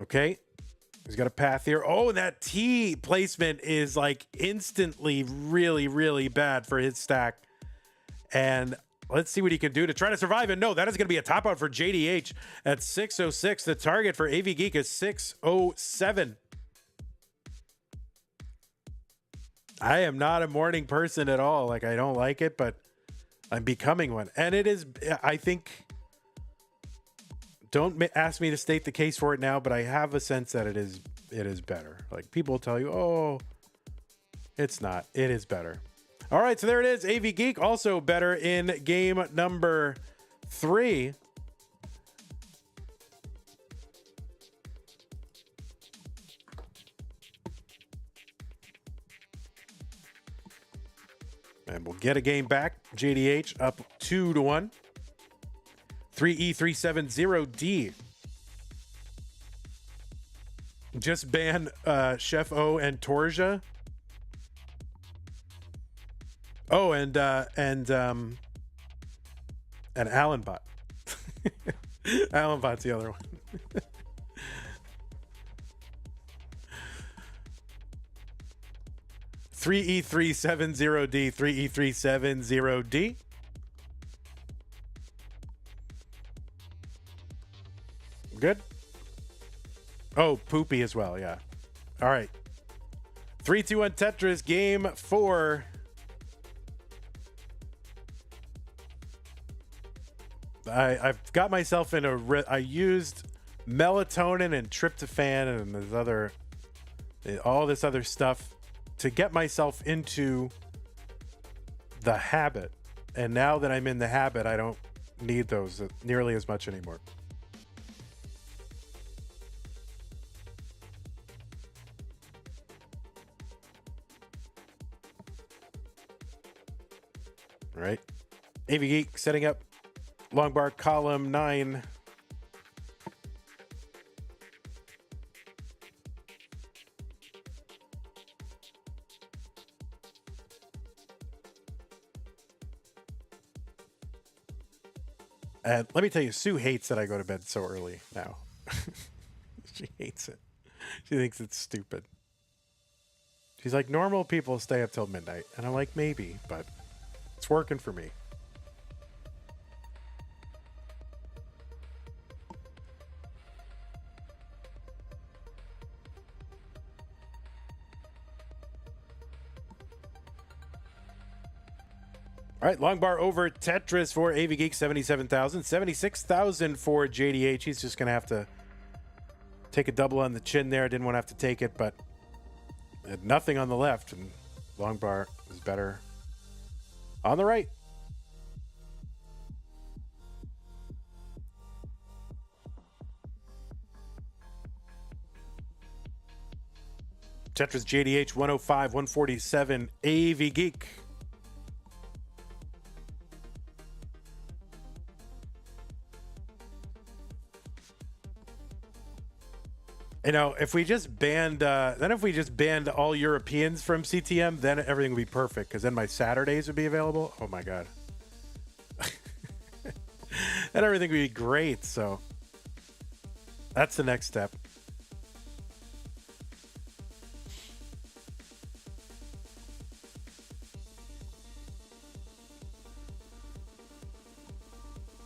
Okay. He's got a path here. Oh, that T placement is like instantly really, really bad for his stack. And let's see what he can do to try to survive. And no, that is going to be a top out for JDH at 606. The target for Avgeek is 607. I am not a morning person at all. Like, I don't like it, but I'm becoming one. And it is, I think, don't ask me to state the case for it now, but I have a sense that it it is better. Like, people tell you, oh, it's not. It is better. All right, so there it is. Avgeek also better in game number 3. And we'll get a game back. JDH up 2-1. 3E370D. Just ban Chef O and Torja. Oh, and Alan Bot. Alan Bot's the other one. Three E370D. 3E370D. Good. Oh, Poopy as well. Yeah. All right. 3-2-1 Tetris game 4. I've got myself in I used melatonin and tryptophan and all this other stuff to get myself into the habit. And now that I'm in the habit, I don't need those nearly as much anymore. All right. Avgeek setting up long bar column 9. And let me tell you, Sue hates that I go to bed so early now. She hates it. She thinks it's stupid. She's like, normal people stay up till midnight. And I'm like, maybe, but it's working for me. All right, long bar over Tetris for Avgeek, 77,000. 76,000 for JDH. He's just going to have to take a double on the chin there. Didn't want to have to take it, but had nothing on the left. And long bar is better on the right. Tetris JDH, 105, 147. Avgeek. You know, if we just banned, all Europeans from CTM, then everything would be perfect. Because then my Saturdays would be available. Oh my god, then everything would be great. So that's the next step.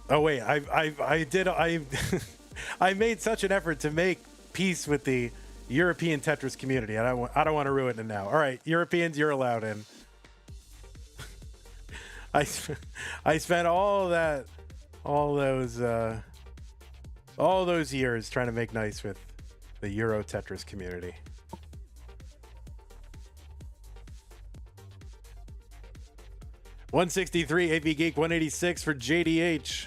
Oh wait, I made such an effort to make peace with the European Tetris community. I don't want to ruin it now. All right, Europeans, you're allowed in. I spent all those years trying to make nice with the Euro Tetris community. $163 Avgeek, $186 for JDH.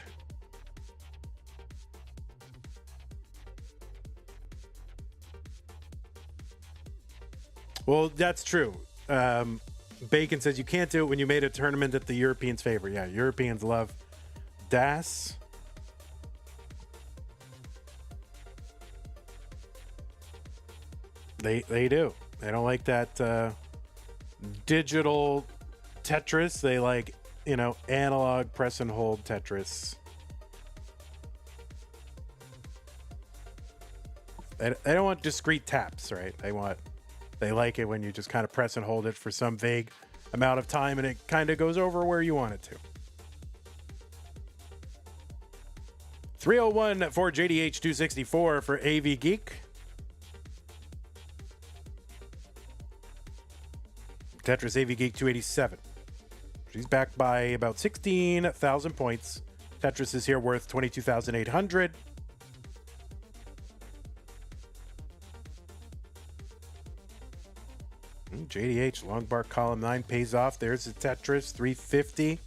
Well, that's true. Bacon says you can't do it when you made a tournament that the Europeans favor. Yeah, Europeans love DAS. They do. They don't like that digital Tetris. They like, analog press and hold Tetris. They don't want discrete taps, right? They like it when you just kind of press and hold it for some vague amount of time and it kind of goes over where you want it to. 301 for JDH, 264 for Avgeek. Tetris Avgeek, 287. She's back by about 16,000 points. Tetris is here worth 22,800. JDH, long bar column 9 pays off. There's the Tetris, 350.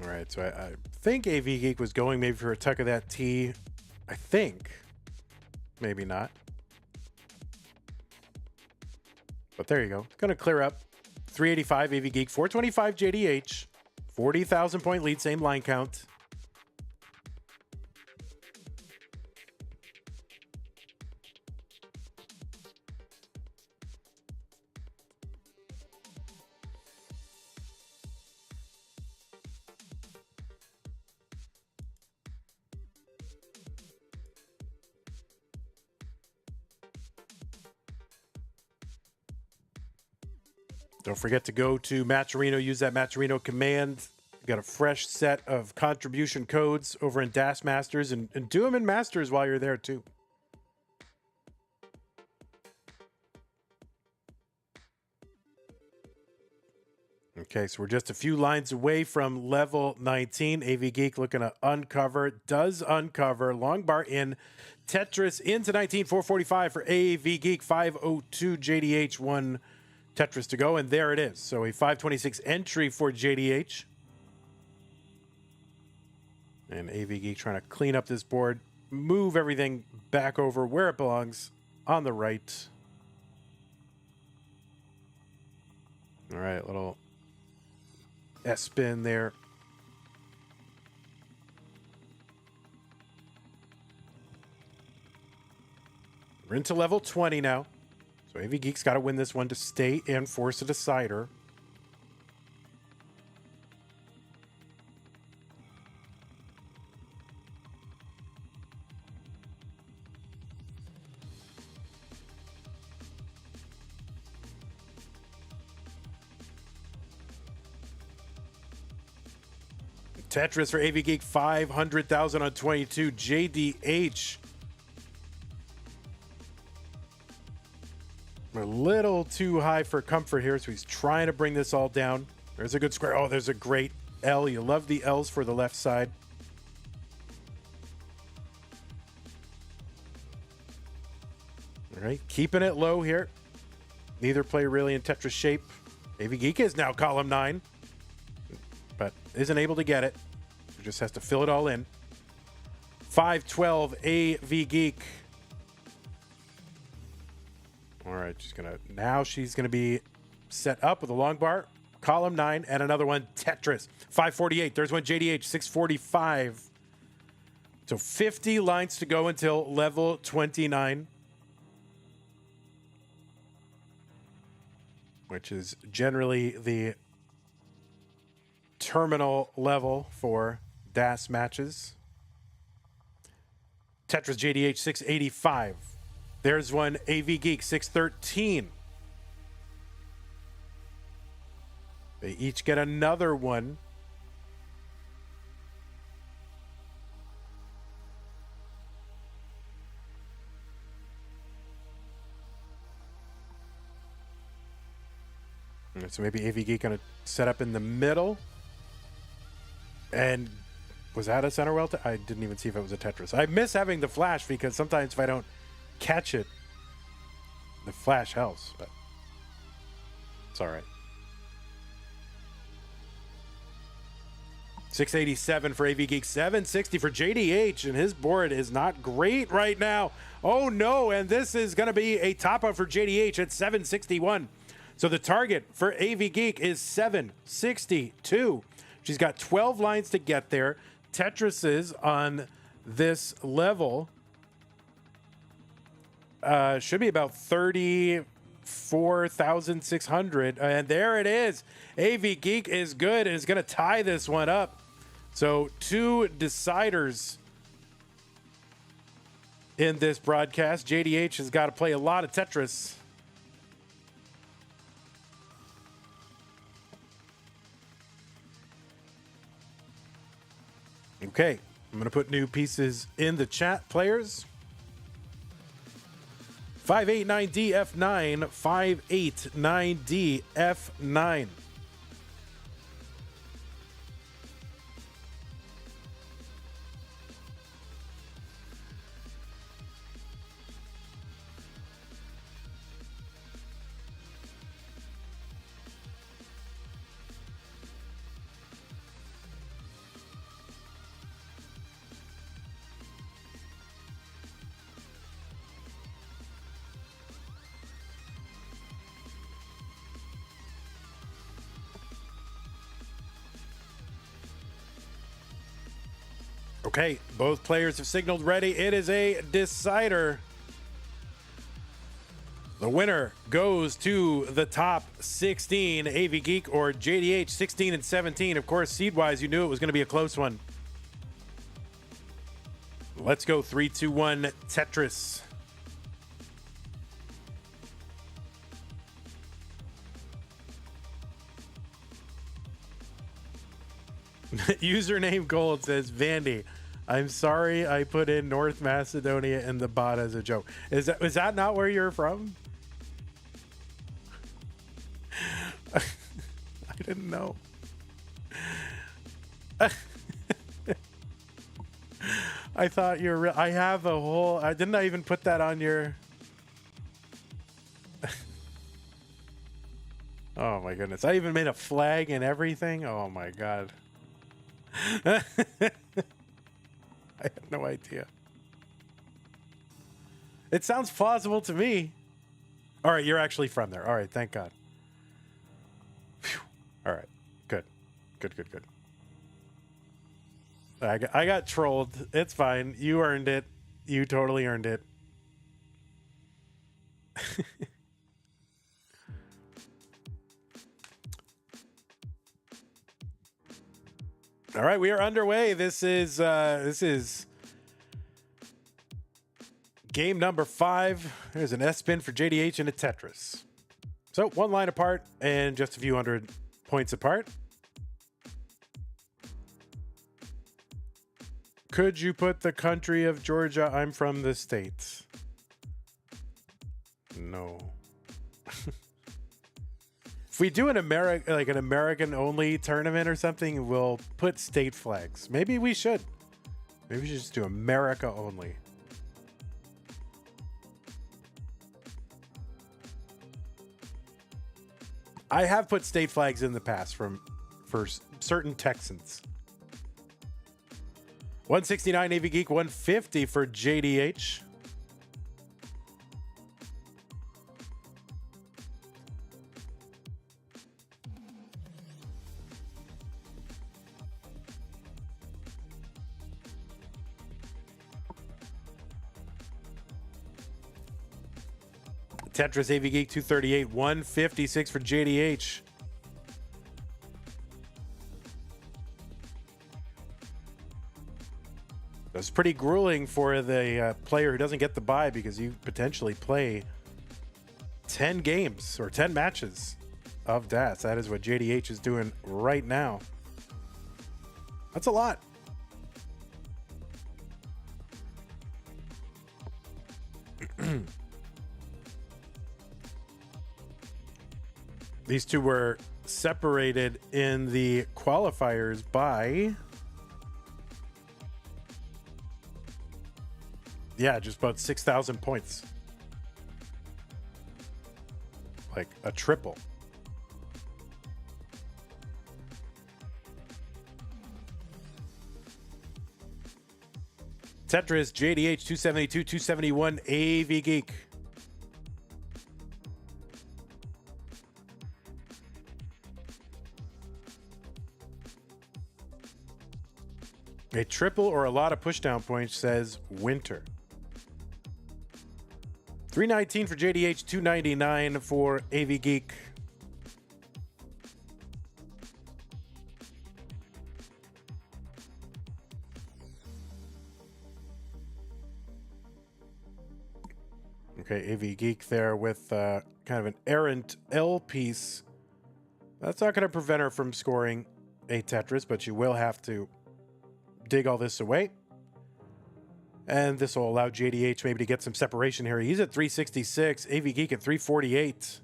All right, so I think Avgeek was going maybe for a tuck of that T. I think. Maybe not. But there you go. It's going to clear up. 385 Avgeek, 425 JDH. 40,000 point lead, same line count. Don't forget to go to Matcherino, use that Matcherino command. Got a fresh set of contribution codes over in DAS Masters, and do them in Masters while you're there too. Okay, so we're just a few lines away from level 19. Avgeek looking to uncover, does uncover. Long bar in, Tetris into 19, 445 for Avgeek, 502 JDH, 1 Tetris to go, and there it is. So a 526 entry for JDH. And Avgeek trying to clean up this board, move everything back over where it belongs, on the right. All right, little S-spin there. We're into level 20 now. So Avgeek's got to win this one to stay and force a decider. Tetris for Avgeek, 500,000 on 22. JDH. A little too high for comfort here, so he's trying to bring this all down. There's a good square. Oh, there's a great L. You love the L's for the left side. All right, keeping it low here. Neither player really in Tetris shape. Avgeek is now column 9, but isn't able to get it. He just has to fill it all in. 512 Avgeek. All right, she's gonna be set up with a long bar, column 9, and another one, Tetris. 548, there's one JDH, 645. So 50 lines to go until level 29. Which is generally the terminal level for DAS matches. Tetris JDH, 685. There's one Avgeek, 613. They each get another one. And so maybe Avgeek gonna set up in the middle. And was that a center well? I didn't even see if it was a Tetris. I miss having the flash because sometimes if I don't catch it, the flash helps, but it's all right. 687 for Avgeek, 760 for JDH, and his board is not great right now. Oh no, and this is going to be a top up for JDH at 761. So the target for Avgeek is 762. She's got 12 lines to get there. Tetrises on this level should be about 34,600. And there it is. Avgeek is good and is going to tie this one up. So 2 deciders in this broadcast. JDH has got to play a lot of Tetris. Okay, I'm going to put new pieces in the chat, players. 589DF9, 589DF9. Okay, both players have signaled ready. It is a decider. The winner goes to the top 16, Avgeek or JDH 16 and 17. Of course, seed-wise, you knew it was going to be a close one. Let's go 3, 2, 1, Tetris. Username Gold says, Vandy, I'm sorry I put in North Macedonia in the bot as a joke. Is that not where you're from? I didn't know. I thought you were I have a whole didn't I even put that on your Oh my goodness. I even made a flag and everything. Oh my god. I had no idea. It sounds plausible to me. All right, you're actually from there. All right, thank God. Phew. All right, good. I got trolled. It's fine. You earned it. You totally earned it. All right, we are underway. This is game number 5. There's an S-spin for JDH and a Tetris. So 1 line apart and just a few hundred points apart. Could you put the country of Georgia? I'm from the States. No. If we do an American only tournament or something, we'll put state flags. Maybe we should. Maybe we should just do America only. I have put state flags in the past for certain Texans. 169 Avgeek, 150 for JDH. Tetris Avgeek 238, 156 for JDH. That's pretty grueling for the player who doesn't get the bye because you potentially play 10 games or 10 matches of DAS. That is what JDH is doing right now. That's a lot. These two were separated in the qualifiers by, just about 6,000 points. Like a triple. Tetris, JDH 272, 271, Avgeek. A triple or a lot of pushdown points, says Winter. 319 for JDH, 299 for Avgeek. Okay, Avgeek there with kind of an errant L piece. That's not going to prevent her from scoring a Tetris, but you will have to dig all this away. And this will allow JDH maybe to get some separation here. He's at 366, Avgeek at 348.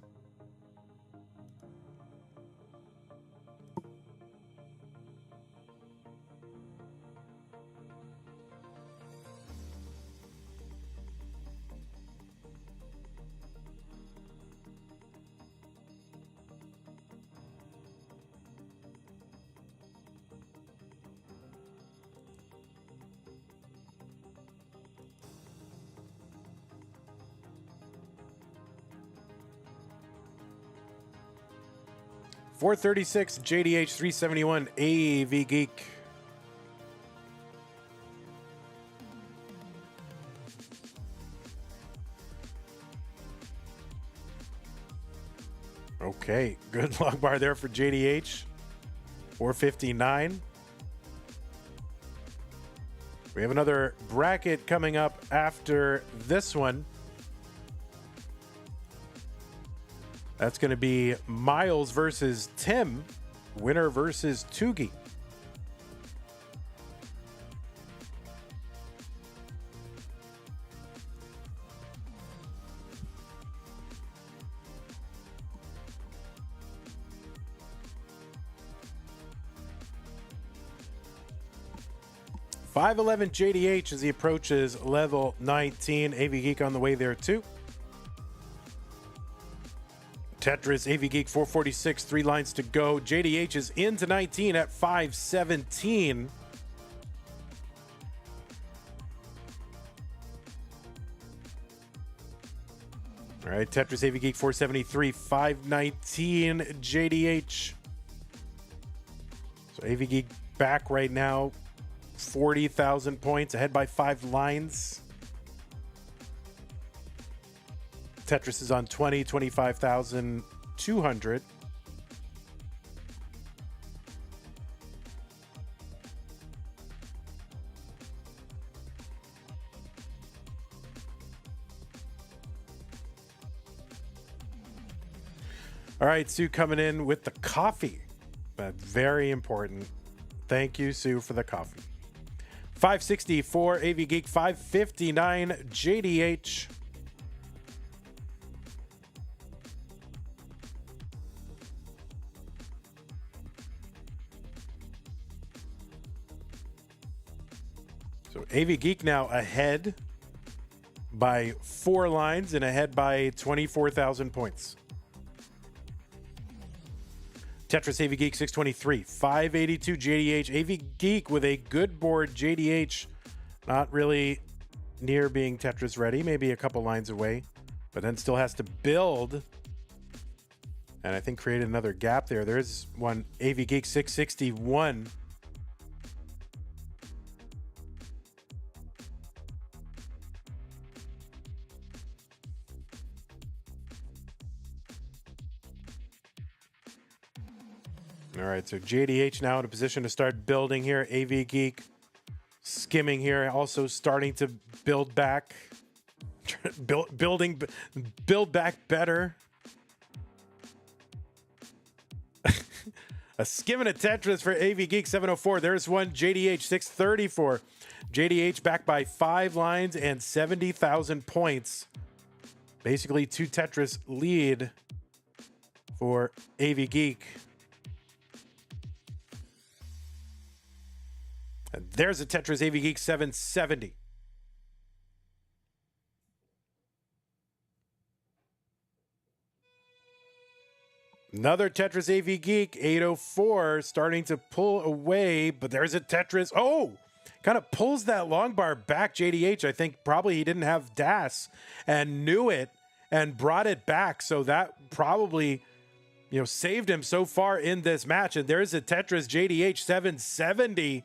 $436, JDH 371, Avgeek. Okay, good long bar there for JDH. 459. We have another bracket coming up after this one. That's going to be Miles versus Tim, winner versus Tugi. $511 JDH as he approaches level 19. Avgeek on the way there too. Tetris, Avgeek 446, 3 lines to go. JDH is into 19 at 517. All right, Tetris, Avgeek 473, 519 JDH. So Avgeek back right now, 40,000 points, ahead by 5 lines. Tetris is on 25,200. All right, Sue coming in with the coffee. That's very important. Thank you, Sue, for the coffee. 564 Avgeek, 559 JDH. So Avgeek now ahead by 4 lines and ahead by 24,000 points. Tetris, Avgeek 623, 582 JDH. Avgeek with a good board. JDH not really near being Tetris ready, maybe a couple lines away, but then still has to build. And I think create another gap there. There's one, Avgeek 661. All right, so JDH now in a position to start building here. Avgeek skimming here, also starting to build back, build back better. A skim and a Tetris for Avgeek 704. There's one, JDH 634. JDH back by 5 lines and 70,000 points. Basically 2 Tetris lead for Avgeek. And there's a Tetris Avgeek 770. Another Tetris Avgeek 804 starting to pull away, but there's a Tetris. Oh, kind of pulls that long bar back. JDH, I think probably he didn't have DAS and knew it and brought it back. So that probably, saved him so far in this match. And there's a Tetris JDH 770.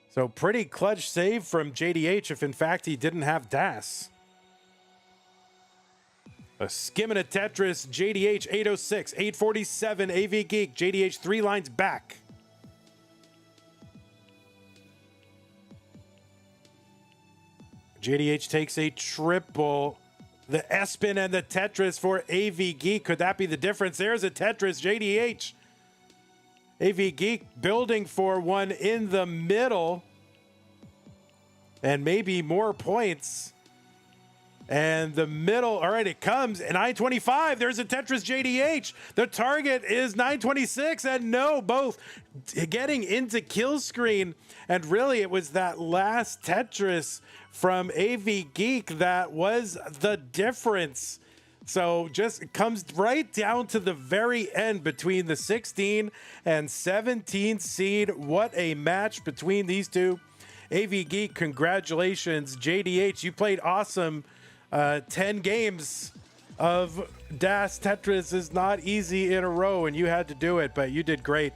So pretty clutch save from JDH if in fact he didn't have DAS. A skim and a Tetris, JDH 806, 847, Avgeek, JDH 3 lines back. JDH takes a triple. The S-spin and the Tetris for Avgeek. Could that be the difference? There's a Tetris, JDH. Avgeek building for one in the middle. And maybe more points. And the middle, all right, it comes. 925, there's a Tetris JDH. The target is 926, and no, both getting into kill screen. And really, it was that last Tetris from Avgeek that was the difference. So just it comes right down to the very end between the 16 and 17 seed. What a match between these two. Avgeek, congratulations. JDH, you played awesome. 10 games of DAS Tetris is not easy in a row, and you had to do it, but you did great.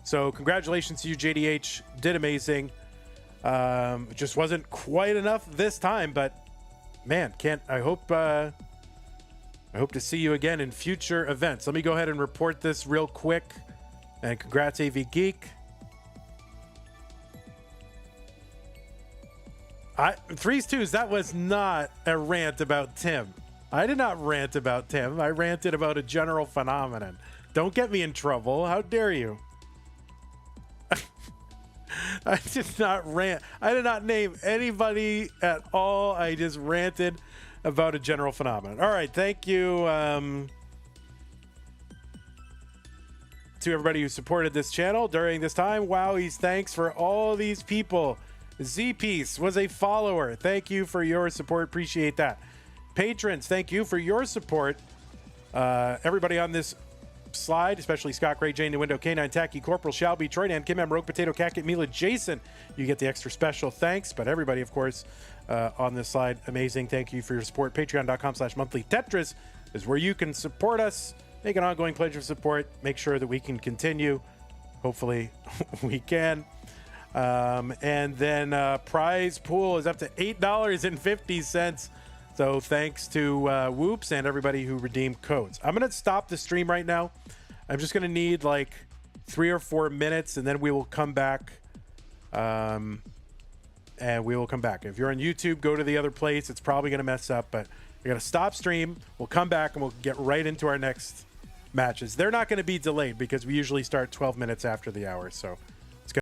So congratulations to you, JDH. Did amazing. Just wasn't quite enough this time, but man, I hope to see you again in future events. Let me go ahead and report this real quick. And congrats, Avgeek. Threes twos, that was not a rant about Tim. I did not rant about Tim. I ranted about a general phenomenon. Don't get me in trouble. How dare you? I did not rant. I did not name anybody at all. I just ranted about a general phenomenon. All right. Thank you to everybody who supported this channel during this time. Wowies, thanks for all these people. Z-Piece was a follower. Thank you for your support. Appreciate that. Patrons, thank you for your support. Everybody on this slide, especially Scott Gray, Jane, The Window, K9, Tacky, Corporal, Shelby, Troy, Dan, Kim M, Rogue Potato, Cacket, Mila, Jason. You get the extra special thanks, but everybody, of course, on this slide, amazing. Thank you for your support. Patreon.com/monthly Tetris is where you can support us, make an ongoing pledge of support, make sure that we can continue. Hopefully we can. And then prize pool is up to $8.50. So thanks to Whoops and everybody who redeemed codes. I'm going to stop the stream right now. I'm just going to need like 3 or 4 minutes, and then we will come back. And we will come back. If you're on YouTube, go to the other place. It's probably going to mess up, but we're going to stop stream. We'll come back and we'll get right into our next matches. They're not going to be delayed because we usually start 12 minutes after the hour. So